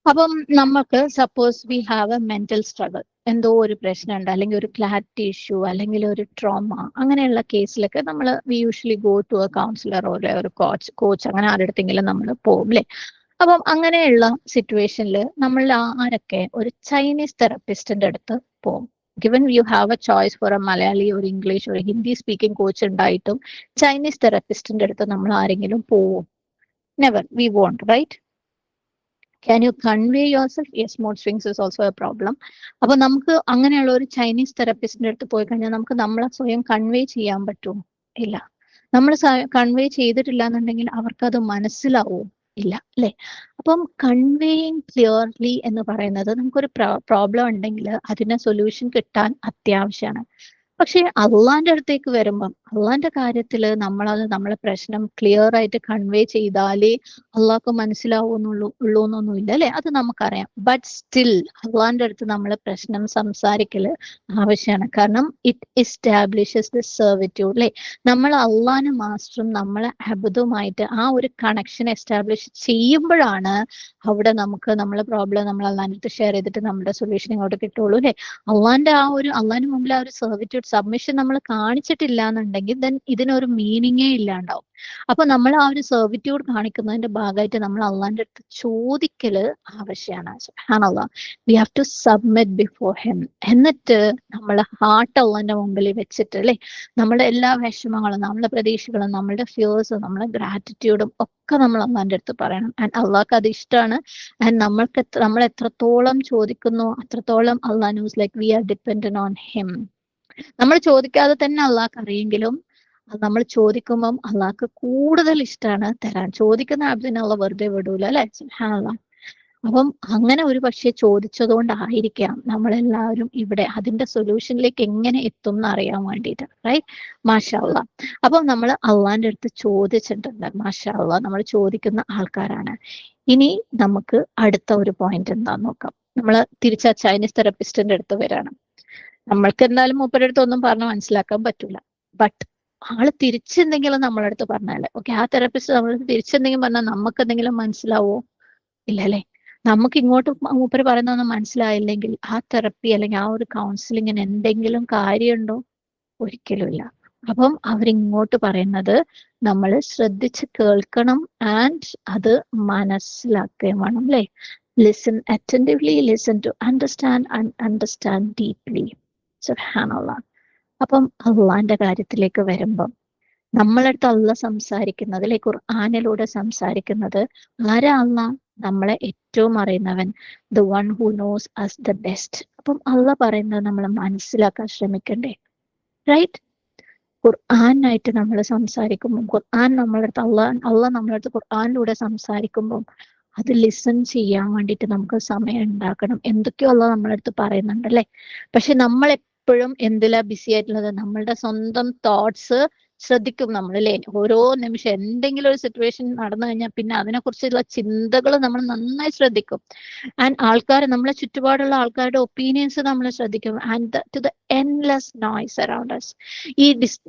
അപ്പം നമുക്ക് suppose we have A mental struggle, എന്തോ ഒരു പ്രശ്നമുണ്ട്, അല്ലെങ്കിൽ ഒരു ക്ലാരിറ്റി ഇഷ്യൂ, അല്ലെങ്കിൽ ഒരു ട്രോമ, അങ്ങനെയുള്ള കേസിലൊക്കെ നമ്മൾ we usually go to a counsellor ഒരു കോച്ച് അങ്ങനെ ആരുടെടുത്തെങ്കിലും നമ്മൾ പോകും അല്ലേ. അപ്പം അങ്ങനെയുള്ള സിറ്റുവേഷനിൽ നമ്മൾ ആരൊക്കെ ഒരു ചൈനീസ് തെറപ്പിസ്റ്റിന്റെ അടുത്ത് പോകും. Given you have a choice for a Malayali ഒരു ഇംഗ്ലീഷ് ഒരു ഹിന്ദി സ്പീക്കിംഗ് കോച്ച് ഉണ്ടായിട്ടും ചൈനീസ് തെറപ്പിസ്റ്റിന്റെ അടുത്ത് നമ്മൾ ആരെങ്കിലും പോവും? Never, we won't, right? Can you convey yourself? Yes, mood swings is also a problem. അപ്പൊ നമുക്ക് അങ്ങനെയുള്ള ഒരു ചൈനീസ് തെറപ്പിസ്റ്റിന്റെ അടുത്ത് പോയി കഴിഞ്ഞാൽ നമുക്ക് നമ്മളെ സ്വയം കൺവേ ചെയ്യാൻ പറ്റുമോ? ഇല്ല. നമ്മൾ കൺവേ ചെയ്തിട്ടില്ല എന്നുണ്ടെങ്കിൽ അവർക്കത് മനസ്സിലാവും ഇല്ല അല്ലെ. അപ്പം കൺവേയിങ് ക്ലിയർലി എന്ന് പറയുന്നത്, നമുക്കൊരു പ്രോബ്ലം ഉണ്ടെങ്കിൽ അതിന് സൊല്യൂഷൻ കിട്ടാൻ അത്യാവശ്യമാണ്. പക്ഷെ അള്ളാന്റെ അടുത്തേക്ക് വരുമ്പം അള്ളാന്റെ കാര്യത്തിൽ നമ്മളത് നമ്മളെ പ്രശ്നം ക്ലിയർ ആയിട്ട് കൺവേ ചെയ്താലേ അള്ളാഹ്ക്ക് മനസ്സിലാവുന്നുള്ളൂ എന്നൊന്നുമില്ല അല്ലെ. അത് നമുക്കറിയാം. ബട്ട് സ്റ്റിൽ അള്ളാന്റെ അടുത്ത് നമ്മളെ പ്രശ്നം സംസാരിക്കല് ആവശ്യമാണ്. കാരണം ഇറ്റ് എസ്റ്റാബ്ലിഷസ് ദ സെർവിറ്റ്യൂഡ് അല്ലെ. നമ്മൾ അള്ളാന്റെ മാസ്റ്ററും നമ്മളെ അബുദുമായിട്ട് ആ ഒരു കണക്ഷൻ എസ്റ്റാബ്ലിഷ് ചെയ്യുമ്പോഴാണ് അവിടെ നമുക്ക് നമ്മളെ പ്രോബ്ലം നമ്മൾ അള്ളാന്റെ അടുത്ത് ഷെയർ ചെയ്തിട്ട് നമ്മുടെ സൊല്യൂഷൻ ഇങ്ങോട്ട് കിട്ടുള്ളൂ അല്ലെ. അള്ളാന്റെ മുമ്പിൽ ആ ഒരു സെർവിറ്റ്യൂഡ് സബ്മിഷൻ നമ്മൾ കാണിച്ചിട്ടില്ല എന്നുണ്ടെങ്കിൽ ദെൻ ഇതിനൊരു മീനിങ്ങേ ഇല്ലാണ്ടാവും. അപ്പൊ നമ്മൾ ആ ഒരു സെർവിറ്റ്യൂഡ് കാണിക്കുന്നതിന്റെ ഭാഗമായിട്ട് നമ്മൾ അള്ളാന്റെ അടുത്ത് ചോദിക്കല് ആവശ്യമാണ്. സുബ്ഹാനല്ലാഹ്, we have to submit before him. എന്നിട്ട് നമ്മളെ ഹാർട്ട് അള്ളാന്റെ മുമ്പിൽ വെച്ചിട്ട് അല്ലെ, നമ്മുടെ എല്ലാ വിഷമങ്ങളും നമ്മുടെ പ്രതീക്ഷകളും നമ്മുടെ ഫിയേഴ്സും നമ്മുടെ ഗ്രാറ്റിറ്റ്യൂഡും ഒക്കെ നമ്മൾ അള്ളാന്റെ അടുത്ത് പറയണം. ആൻഡ് അള്ളാഹ്ക്ക് അത് ഇഷ്ടമാണ്. ആൻഡ് നമ്മൾ എത്രത്തോളം ചോദിക്കുന്നു അത്രത്തോളം അള്ളാഹ് knows like we are dependent on him. നമ്മൾ ചോദിക്കാതെ തന്നെ അള്ളാഹ്ക്ക് അറിയെങ്കിലും നമ്മൾ ചോദിക്കുമ്പം അള്ളാഹ്ക്ക് കൂടുതൽ ഇഷ്ടമാണ് തരാൻ. ചോദിക്കുന്ന ആബ്ദിനെ അള്ളാഹ് വെറുതെ വിടൂല അല്ലെ. സുബ്ഹാനല്ലാഹ്. അപ്പം അങ്ങനെ ഒരു പക്ഷെ ചോദിച്ചതുകൊണ്ടായിരിക്കാം നമ്മളെല്ലാവരും ഇവിടെ അതിന്റെ സൊല്യൂഷനിലേക്ക് എങ്ങനെ എത്തും എന്ന് അറിയാൻ വേണ്ടിയിട്ട്, റൈറ്റ്? മാഷാ അള്ളാ. അപ്പം നമ്മൾ അള്ളാന്റെ അടുത്ത് ചോദിച്ചിട്ടുണ്ട്, മാഷാ അള്ളാ, നമ്മൾ ചോദിക്കുന്ന ആൾക്കാരാണ്. ഇനി നമുക്ക് അടുത്ത ഒരു പോയിന്റ് എന്താന്ന് നോക്കാം. നമ്മൾ തിരിച്ച ചൈനീസ് തെറപ്പിസ്റ്റിന്റെ അടുത്ത് വരാണ്. നമ്മൾക്ക് എന്തായാലും മൂപ്പരുടെ അടുത്ത് ഒന്നും പറഞ്ഞ് മനസ്സിലാക്കാൻ പറ്റൂല. ബട്ട് ആള് തിരിച്ചെന്തെങ്കിലും നമ്മളെ അടുത്ത് പറഞ്ഞാല്, ഓക്കെ, ആ തെറപ്പിസ്റ്റ് നമ്മൾ തിരിച്ചെന്തെങ്കിലും പറഞ്ഞാൽ നമുക്ക് എന്തെങ്കിലും മനസ്സിലാവോ? ഇല്ല അല്ലേ? നമുക്ക് ഇങ്ങോട്ട് മൂപ്പര് പറയുന്നതൊന്നും മനസ്സിലായില്ലെങ്കിൽ ആ തെറപ്പി അല്ലെങ്കിൽ ആ ഒരു കൗൺസിലിങ്ങിന് എന്തെങ്കിലും കാര്യമുണ്ടോ? ഒരിക്കലും ഇല്ല. അപ്പം അവരിങ്ങോട്ട് പറയുന്നത് നമ്മൾ ശ്രദ്ധിച്ച് കേൾക്കണം ആൻഡ് അത് മനസ്സിലാക്കുകയും വേണം, അല്ലേ? Listen attentively, listen to understand and understand deeply. സുബ്ഹാനല്ലാഹ്. അപ്പം അള്ളാന്റെ കാര്യത്തിലേക്ക് വരുമ്പം നമ്മളടുത്ത് അള്ള സംസാരിക്കുന്നത്, അല്ലെ, ഖുർആനിലൂടെ സംസാരിക്കുന്നത് ആരാ? അള്ളാ, നമ്മളെ ഏറ്റവും അറിയുന്നവൻ, the one who knows us the best. അപ്പം അള്ള പറയുന്നത് നമ്മൾ മനസ്സിലാക്കാൻ ശ്രമിക്കണ്ടേ, റൈറ്റ്? ഖുർആനായിട്ട് നമ്മൾ സംസാരിക്കുമ്പോൾ, ഖുർആൻ നമ്മളടുത്ത് അള്ള നമ്മളടുത്ത് ഖുർആനിലൂടെ സംസാരിക്കുമ്പോൾ അത് ലിസൺ ചെയ്യാൻ വേണ്ടിയിട്ട് നമുക്ക് സമയം ഉണ്ടാക്കണം. എന്തൊക്കെയോ അള്ള നമ്മളടുത്ത് പറയുന്നുണ്ട്, അല്ലെ? പക്ഷെ നമ്മൾ എപ്പോഴും എന്തിലാ ബിസി ആയിട്ടുള്ളത്? നമ്മളുടെ സ്വന്തം തോട്ട്സ് ശ്രദ്ധിക്കും നമ്മൾ, അല്ലേ? ഓരോ നിമിഷം എന്തെങ്കിലും ഒരു സിറ്റുവേഷൻ നടന്നു കഴിഞ്ഞാൽ പിന്നെ അതിനെക്കുറിച്ചുള്ള ചിന്തകൾ നമ്മൾ നന്നായി ശ്രദ്ധിക്കും. ആൻഡ് ആൾക്കാർ, നമ്മളെ ചുറ്റുപാടുള്ള ആൾക്കാരുടെ ഒപ്പീനിയൻസ് നമ്മൾ ശ്രദ്ധിക്കും. And to the endless noise around us. ഈ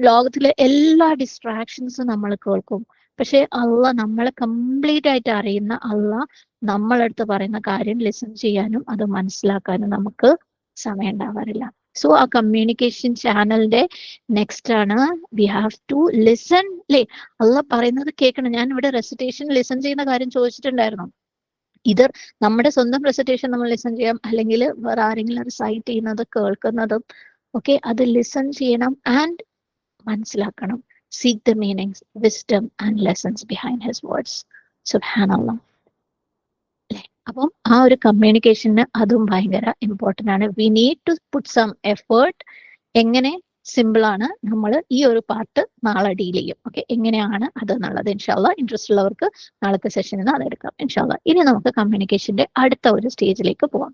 ലോകത്തിലെ എല്ലാ ഡിസ്ട്രാക്ഷൻസും നമ്മൾ കേൾക്കും. പക്ഷെ അള്ള നമ്മളെ കംപ്ലീറ്റ് ആയിട്ട് അറിയുന്ന അള്ള നമ്മളടുത്ത് പറയുന്ന കാര്യം ലിസൺ ചെയ്യാനും അത് മനസ്സിലാക്കാനും നമുക്ക് സമയം ഉണ്ടാവാറില്ല. സോ ആ കമ്മ്യൂണിക്കേഷൻ ചാനലിന്റെ നെക്സ്റ്റ് ആണ് വി ഹാവ് ടു ലിസൺ, അല്ലേ? അള്ള പറയുന്നത് കേൾക്കണം. ഞാൻ ഇവിടെ റെസിറ്റേഷൻ ലിസൺ ചെയ്യുന്ന കാര്യം ചോദിച്ചിട്ടുണ്ടായിരുന്നു. ഇത് നമ്മുടെ സ്വന്തം റെസിറ്റേഷൻ നമ്മൾ ലിസൺ ചെയ്യാം, അല്ലെങ്കിൽ വേറെ ആരെങ്കിലും റിസൈറ്റ് ചെയ്യുന്നത് കേൾക്കുന്നതും, ഓക്കെ, അത് ലിസൺ ചെയ്യണം ആൻഡ് മനസ്സിലാക്കണം. Seek the meanings, wisdom and lessons behind his words. Subhanallah. അപ്പം ആ ഒരു കമ്മ്യൂണിക്കേഷന് അതും ഭയങ്കര ഇമ്പോർട്ടൻ്റ് ആണ്. We need to put some effort. എങ്ങനെ? സിമ്പിൾ ആണ്. നമ്മൾ ഈ ഒരു പാർട്ട് നാളെ ഡീൽ ചെയ്യും, ഓക്കെ? എങ്ങനെയാണ് അത് എന്നുള്ളത് ഇൻഷാല്ല ഇൻട്രസ്റ്റ് ഉള്ളവർക്ക് നാളത്തെ സെഷനിൽ നിന്ന് അതെടുക്കാം ഇൻഷാല്ല. ഇനി നമുക്ക് കമ്മ്യൂണിക്കേഷന്റെ അടുത്ത ഒരു സ്റ്റേജിലേക്ക് പോവാം.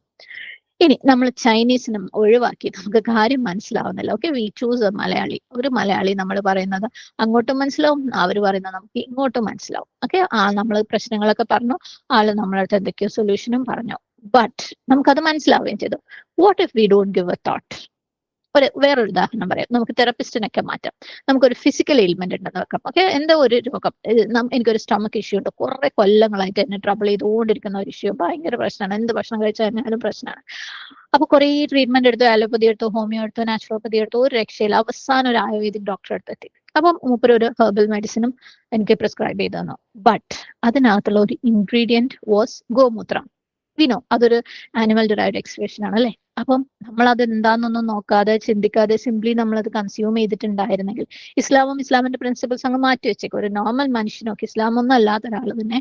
ഇനി നമ്മൾ ചൈനീസിനും ഒഴിവാക്കി, നമുക്ക് കാര്യം മനസ്സിലാവുന്നില്ല, okay? V choose A Malayali. ഒരു മലയാളി നമ്മൾ പറയുന്നത് അങ്ങോട്ടും മനസ്സിലാവും, അവർ പറയുന്നത് നമുക്ക് ഇങ്ങോട്ടും മനസ്സിലാവും, ഓക്കെ? നമ്മൾ പ്രശ്നങ്ങളൊക്കെ പറഞ്ഞു, ആള് നമ്മളടുത്ത് എന്തൊക്കെയോ സൊല്യൂഷനും പറഞ്ഞു, ബട്ട് നമുക്കത് മനസ്സിലാവുകയും ചെയ്തു. What if we don't give A thought? വേറൊരു ഉദാഹരണം പറയാം. നമുക്ക് തെറപ്പിസ്റ്റിനൊക്കെ മാറ്റാം. നമുക്കൊരു ഫിസിക്കൽ എയിൽമെന്റ് ഉണ്ടെന്ന് വെക്കാം, ഓക്കെ? എന്തോ ഒരു രോഗം, എനിക്കൊരു സ്റ്റമക്ക് ഇഷ്യൂ ഉണ്ട്, കുറെ കൊല്ലങ്ങളായിട്ട് എന്നെ ട്രബിൾ ചെയ്തുകൊണ്ടിരിക്കുന്ന ഒരു ഇഷ്യൂ, ഭയങ്കര പ്രശ്നമാണ്, എന്ത് ഭക്ഷണം കഴിച്ചാലും പ്രശ്നമാണ്. അപ്പൊ കുറെ ട്രീറ്റ്മെന്റ് എടുത്തു, അലോപ്പതി എടുത്തു, ഹോമിയോ എടുത്തു, നാച്ചുറോപ്പതി എടുത്തു, ഒരു രക്ഷയില്ല. അവസാനം ഒരു ആയുർവേദിക് ഡോക്ടറെ അടുത്തെത്തി. അപ്പം മൂപ്പര് ഒരു ഹെർബൽ മെഡിസിനും എനിക്ക് പ്രിസ്ക്രൈബ് ചെയ്തു തന്നു. ബട്ട് അതിനകത്തുള്ള ഒരു ഇൻഗ്രീഡിയന്റ് വാസ് ഗോമൂത്രം. വിനോ, അതൊരു ആനിമൽ ഡിറൈവ്ഡ് എക്സ്ക്രീഷൻ ആണ്, അല്ലെ? അപ്പം നമ്മൾ അത് എന്താണെന്നൊന്നും നോക്കാതെ ചിന്തിക്കാതെ സിംപ്ലി നമ്മളത് കൺസ്യൂം ചെയ്തിട്ടുണ്ടായിരുന്നെങ്കിൽ, ഇസ്ലാമിന്റെ പ്രിൻസിപ്പിൾസ് അങ്ങ് മാറ്റി വെച്ചേക്കും. ഒരു നോർമൽ മനുഷ്യനൊക്കെ, ഇസ്ലാമൊന്നും അല്ലാത്ത ഒരാൾ തന്നെ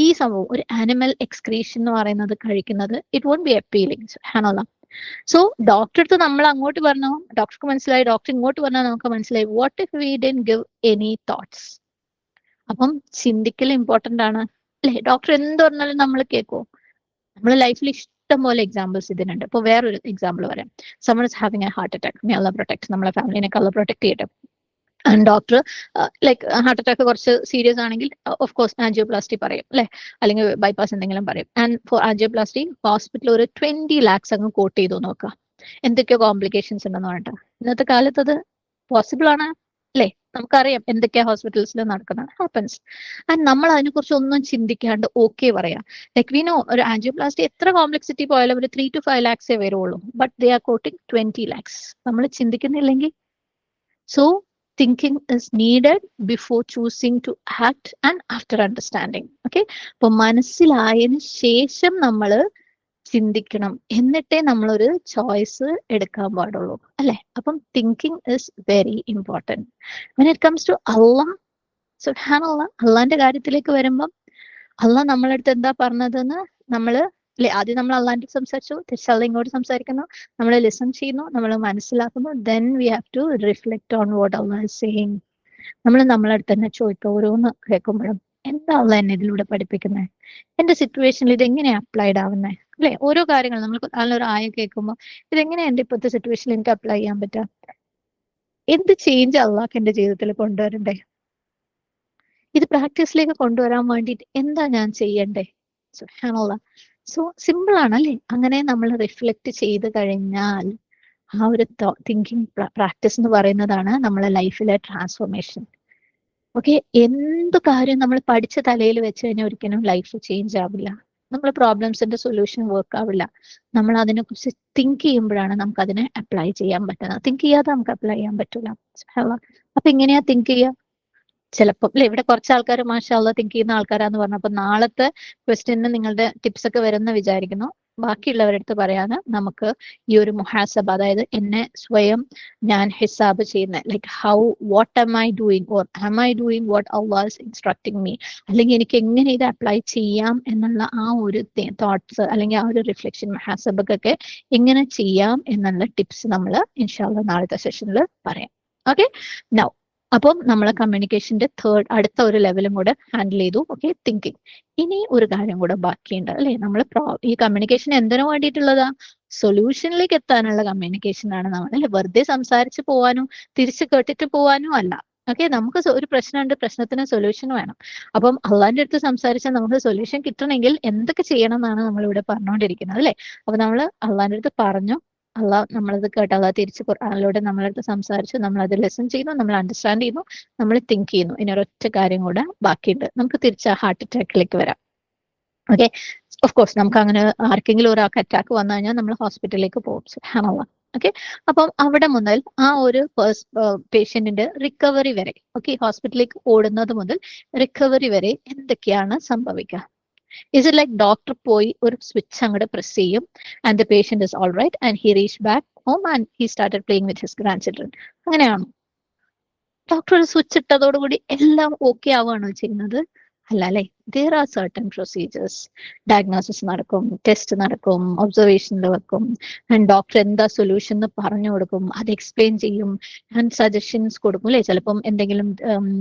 ഈ സംഭവം, ഒരു ആനിമൽ എക്സ്ക്രീഷൻ എന്ന് പറയുന്നത് കഴിക്കുന്നത്, ഇറ്റ് വോണ്ട് ബി അപ്പീലിംഗ്. സുബ്ഹാനല്ലാഹ്. സോ ഡോക്ടർ അടുത്ത് നമ്മൾ അങ്ങോട്ട് പറഞ്ഞു, ഡോക്ടർക്ക് മനസ്സിലായി, ഡോക്ടർ ഇങ്ങോട്ട് പറഞ്ഞാൽ നമുക്ക് മനസ്സിലായി. What if we didn't give any thoughts? അപ്പം ചിന്തിക്കൽ ഇമ്പോർട്ടന്റ് ആണ്, അല്ലെ? ഡോക്ടർ എന്ത് പറഞ്ഞാലും നമ്മൾ കേൾക്കുമോ? നമ്മുടെ ലൈഫിൽ ഇഷ്ടം പോലെ എക്സാമ്പിൾസ് ഇതിനുണ്ട്. ഇപ്പൊ വേറൊരു എക്സാമ്പിൾ പറയാം. Someone is having A heart attack, may Allah protect, നമ്മളെ ഫാമിലിനെ അല്ലാഹ് പ്രൊട്ടക്ട് ചെയ്യട്ടെ. And doctor like heart attack കുറച്ച് സീരിയസ് ആണെങ്കിൽ ഓഫ് കോഴ്സ് ആൻജിയോപ്ലാസ്റ്റി പറയും, അല്ലെ? അല്ലെങ്കിൽ ബൈപ്പാസ് എന്തെങ്കിലും പറയും. ആൻഡ് ഫോർ ആൻജിയോപ്ലാസ്റ്റി ഹോസ്പിറ്റൽ ഒരു 20 lakhs അങ്ങ് കോട്ട് ചെയ്തു നോക്കുക. എന്തൊക്കെയോ കോംപ്ലിക്കേഷൻസ് ഉണ്ടെന്ന് പറഞ്ഞിട്ട്. ഇന്നത്തെ കാലത്ത് അത് പോസിബിൾ ആണ്, അല്ലെ? നമുക്കറിയാം എന്തൊക്കെയാ ഹോസ്പിറ്റൽസിൽ നടക്കുന്നത്, ഹാപ്പൻസ്. ആൻഡ് നമ്മൾ അതിനെക്കുറിച്ച് ഒന്നും ചിന്തിക്കാണ്ട് ഓക്കെ പറയാം. ലൈക്ക് വി നോ, ഒരു ആൻജിയോപ്ലാസ്റ്റി എത്ര കോംപ്ലക്സിറ്റി പോയാലും ഒരു 3 to 5 lakhs വരുള്ളൂ. But they are quoting 20 lakhs. നമ്മൾ ചിന്തിക്കുന്നില്ലെങ്കിൽ. So thinking is needed before choosing to act and after understanding. Okay? അപ്പൊ മനസ്സിലായതിനു ശേഷം നമ്മൾ ചിന്തിക്കണം, എന്നിട്ടേ നമ്മളൊരു ചോയ്സ് എടുക്കാൻ പാടുള്ളൂ, അല്ലെ? അപ്പം thinking is very important. When it comes to അള്ളാഹ്, സുബ്ഹാനല്ലാഹ്, അള്ളാന്റെ കാര്യത്തിലേക്ക് വരുമ്പം അള്ളാഹ് നമ്മളടുത്ത് എന്താ പറഞ്ഞതെന്ന് നമ്മൾ, അല്ലെ, ആദ്യം നമ്മൾ അള്ളാന്റെ സംസാരിച്ചു, തിരിച്ചല്ല ഇങ്ങോട്ട് സംസാരിക്കുന്നു, നമ്മൾ ലിസൺ ചെയ്യുന്നു, നമ്മൾ മനസ്സിലാക്കുന്നു, then we have to reflect on what അള്ളാഹ് ഈസ് സേയിങ്. നമ്മൾ നമ്മളടുത്ത് തന്നെ ചോദിക്കുക ഓരോന്ന് കേൾക്കുമ്പോഴും, എന്താ അള്ളാഹ് എന്നെ ഇതിലൂടെ പഠിപ്പിക്കുന്നത്, എന്റെ സിറ്റുവേഷനിൽ ഇതെങ്ങനെയാ അപ്ലൈഡ് ആവുന്നത് അല്ലെ? ഓരോ കാര്യങ്ങൾ നമ്മൾ നല്ലൊരു ആയ കേൾക്കുമ്പോൾ ഇതെങ്ങനെയാ എന്റെ ഇപ്പോഴത്തെ സിറ്റുവേഷനിൽ എനിക്ക് അപ്ലൈ ചെയ്യാൻ പറ്റുക, എന്ത് ചേഞ്ച് അള്ളാഹ് എന്റെ ജീവിതത്തിൽ കൊണ്ടുവരണ്ടേ, ഇത് പ്രാക്ടീസിലേക്ക് കൊണ്ടുവരാൻ വേണ്ടിയിട്ട് എന്താ ഞാൻ ചെയ്യണ്ടേ? സുബ്ഹാനല്ലാഹ്. സോ സിമ്പിൾ ആണ് അല്ലേ? അങ്ങനെ നമ്മൾ റിഫ്ലക്ട് ചെയ്ത് കഴിഞ്ഞാൽ ആ ഒരു തിങ്കിങ് പ്രാക്ടീസ് എന്ന് പറയുന്നതാണ് നമ്മളെ ലൈഫിലെ ട്രാൻസ്ഫോർമേഷൻ. ഓക്കെ, എന്ത് കാര്യം നമ്മൾ പഠിച്ച തലയിൽ വെച്ച് കഴിഞ്ഞാൽ ഒരിക്കലും ലൈഫ് ചേഞ്ച് ആവില്ല. നമ്മൾ പ്രോബ്ലംസിന്റെ സൊല്യൂഷൻ വർക്ക് ആവില്ല. നമ്മൾ അതിനെക്കുറിച്ച് തിങ്ക് ചെയ്യുമ്പോഴാണ് നമുക്ക് അതിനെ അപ്ലൈ ചെയ്യാൻ പറ്റുന്നത്. തിങ്ക് ചെയ്യാതെ നമുക്ക് അപ്ലൈ ചെയ്യാൻ പറ്റില്ല. അപ്പൊ എങ്ങനെയാ തിങ്ക് ചെയ്യുക? ചിലപ്പോൾ അല്ലെ, ഇവിടെ കുറച്ച് ആൾക്കാർ മാഷാ അല്ലാഹ് തിങ്ക് ചെയ്യുന്ന ആൾക്കാരാന്ന് പറഞ്ഞു. അപ്പൊ നാളത്തെ ക്വസ്റ്റ്യന് നിങ്ങളുടെ ടിപ്സ് ഒക്കെ വരുന്ന വിചാരിക്കുന്നു. ബാക്കിയുള്ളവരുടെ അടുത്ത് പറയാന് നമുക്ക് ഈ ഒരു മുഹാസബ, അതായത് എന്നെ സ്വയം ഞാൻ ഹിസാബ് ചെയ്യുന്ന, like how what am I doing or am I doing what അള്ളാഹ് ഈസ് ഇൻസ്ട്രക്ടിങ് മീ, അല്ലെങ്കിൽ എനിക്ക് എങ്ങനെ ഇത് അപ്ലൈ ചെയ്യാം എന്നുള്ള ആ ഒരു തോട്ട്സ് അല്ലെങ്കിൽ ആ ഒരു റിഫ്ലക്ഷൻ മുഹാസബക്കൊക്കെ എങ്ങനെ ചെയ്യാം എന്നുള്ള ടിപ്സ് നമ്മൾ ഇൻഷാ അല്ലാഹ് നാളത്തെ സെഷനിൽ പറയാം. ഓക്കെ, നൗ അപ്പം നമ്മളെ കമ്മ്യൂണിക്കേഷന്റെ അടുത്ത ഒരു ലെവലും കൂടെ ഹാൻഡിൽ ചെയ്തു. Okay, thinking. ഇനി ഒരു കാര്യം കൂടെ ബാക്കിയുണ്ട് അല്ലെ? നമ്മൾ ഈ കമ്മ്യൂണിക്കേഷൻ എന്തിനു വേണ്ടിയിട്ടുള്ളതാ? സൊല്യൂഷനിലേക്ക് എത്താനുള്ള കമ്മ്യൂണിക്കേഷൻ ആണ് നമ്മൾ അല്ലെ? വെറുതെ സംസാരിച്ച് പോവാനും തിരിച്ചു കേട്ടിട്ട് പോവാനും അല്ല. ഓക്കെ, നമുക്ക് ഒരു പ്രശ്നമുണ്ട്, പ്രശ്നത്തിന് സൊല്യൂഷൻ വേണം. അപ്പം അള്ളാന്റെ അടുത്ത് സംസാരിച്ചാൽ നമുക്ക് സൊല്യൂഷൻ കിട്ടണമെങ്കിൽ എന്തൊക്കെ ചെയ്യണം എന്നാണ് നമ്മളിവിടെ പറഞ്ഞുകൊണ്ടിരിക്കുന്നത് അല്ലെ? അപ്പൊ നമ്മൾ അള്ളാന്റെ അടുത്ത് പറഞ്ഞു, അള്ളാഹ് നമ്മളത് കേട്ട് അള്ളാഹ് തിരിച്ച് ഖുർആനിലൂടെ നമ്മളടുത്ത് സംസാരിച്ചു, നമ്മൾ അത് ലിസൺ ചെയ്യുന്നു, നമ്മൾ അണ്ടർസ്റ്റാൻഡ് ചെയ്യുന്നു, നമ്മൾ തിങ്ക് ചെയ്യുന്നു. ഇനി ഒരൊറ്റ കാര്യം കൂടെ ബാക്കിയുണ്ട്. നമുക്ക് തിരിച്ച് ആ ഹാർട്ട് അറ്റാക്കിലേക്ക് വരാം. ഓക്കെ, ഓഫ് കോഴ്സ് നമുക്ക് അങ്ങനെ ആർക്കെങ്കിലും ഒരാൾക്ക് അറ്റാക്ക് വന്നു കഴിഞ്ഞാൽ നമ്മൾ ഹോസ്പിറ്റലിലേക്ക് പോകും. സുബ്ഹാനല്ലാഹ്. ഓക്കെ, അപ്പം അവിടെ മുതൽ ആ ഒരു പേഷ്യന്റിന്റെ റിക്കവറി വരെ, ഓക്കെ, ഹോസ്പിറ്റലിലേക്ക് ഓടുന്നത് മുതൽ റിക്കവറി വരെ എന്തൊക്കെയാണ് സംഭവിക്കുക? Is it like ഡോക്ടർ പോയി ഒരു സ്വിച്ച് അങ്ങോട്ട് പ്രസ് ചെയ്യും and the patient is all right and he reach back home and he started playing with his grandchildren? അങ്ങനെയാണോ? ഡോക്ടർ ഒരു സ്വിച്ച് ഇട്ടതോടുകൂടി എല്ലാം ഓക്കെ ആവുകയാണോ ചെയ്യുന്നത്? അല്ല അല്ലെ? there are certain procedures. Diagnosis നടക്കും, ടെസ്റ്റ് നടക്കും, ഒബ്സർവേഷനിൽ വെക്കും, ആൻഡ് ഡോക്ടർ എന്താ സൊല്യൂഷൻ എന്ന് പറഞ്ഞു കൊടുക്കും, അത് എക്സ്പ്ലെയിൻ ചെയ്യും ആൻഡ് സജഷൻസ് കൊടുക്കും അല്ലെ? ചിലപ്പം എന്തെങ്കിലും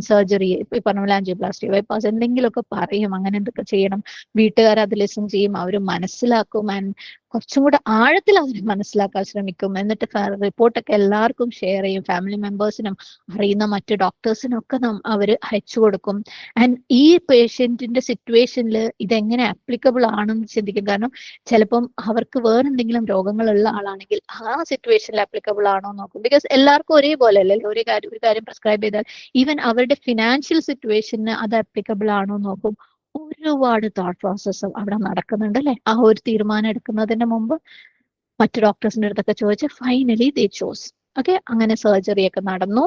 സർജറി, ഈ പറഞ്ഞ പോലെ ആൻജിയോപ്ലാസ്റ്റി, ബൈപ്പാസ് എന്തെങ്കിലുമൊക്കെ പറയും, അങ്ങനെ എന്തൊക്കെ ചെയ്യണം. വീട്ടുകാർ അത് ലിസൺ ചെയ്യും, അവർ മനസ്സിലാക്കും ആൻഡ് കുറച്ചും കൂടെ ആഴത്തിൽ അതിനെ മനസ്സിലാക്കാൻ ശ്രമിക്കും. എന്നിട്ട് റിപ്പോർട്ടൊക്കെ എല്ലാവർക്കും ഷെയർ ചെയ്യും, ഫാമിലി മെമ്പേഴ്സിനും അറിയുന്ന മറ്റു ഡോക്ടേഴ്സിനും ഒക്കെ അവർ അയച്ചു കൊടുക്കും. ആൻഡ് ഈ പേഷ്യന്റിന്റെ സിറ്റുവേഷനിൽ ഇതെങ്ങനെ ആപ്ലിക്കബിൾ ആണെന്ന് ചിന്തിക്കും. കാരണം ചിലപ്പം അവർക്ക് വേറെന്തെങ്കിലും രോഗങ്ങളുള്ള ആളാണെങ്കിൽ ആ സിറ്റുവേഷനിൽ ആപ്ലിക്കബിൾ ആണോ നോക്കും. ബിക്കോസ് എല്ലാവർക്കും ഒരേപോലെ അല്ലല്ലോ ഒരു കാര്യം പ്രിസ്ക്രൈബ് ചെയ്താൽ ഈവൻ അവരുടെ ഫിനാൻഷ്യൽ സിറ്റുവേഷന് അത് ആപ്ലിക്കബിൾ ആണോ നോക്കും. ഒരുപാട് തോട്ട് പ്രോസസ്സും അവിടെ നടക്കുന്നുണ്ട് അല്ലെ? ആ ഒരു തീരുമാനം എടുക്കുന്നതിന് മുമ്പ് മറ്റു ഡോക്ടേഴ്സിന്റെ അടുത്തൊക്കെ ചോദിച്ച് ഫൈനലി ദേ ചോസ്. ഓക്കെ, അങ്ങനെ സർജറി ഒക്കെ നടന്നു.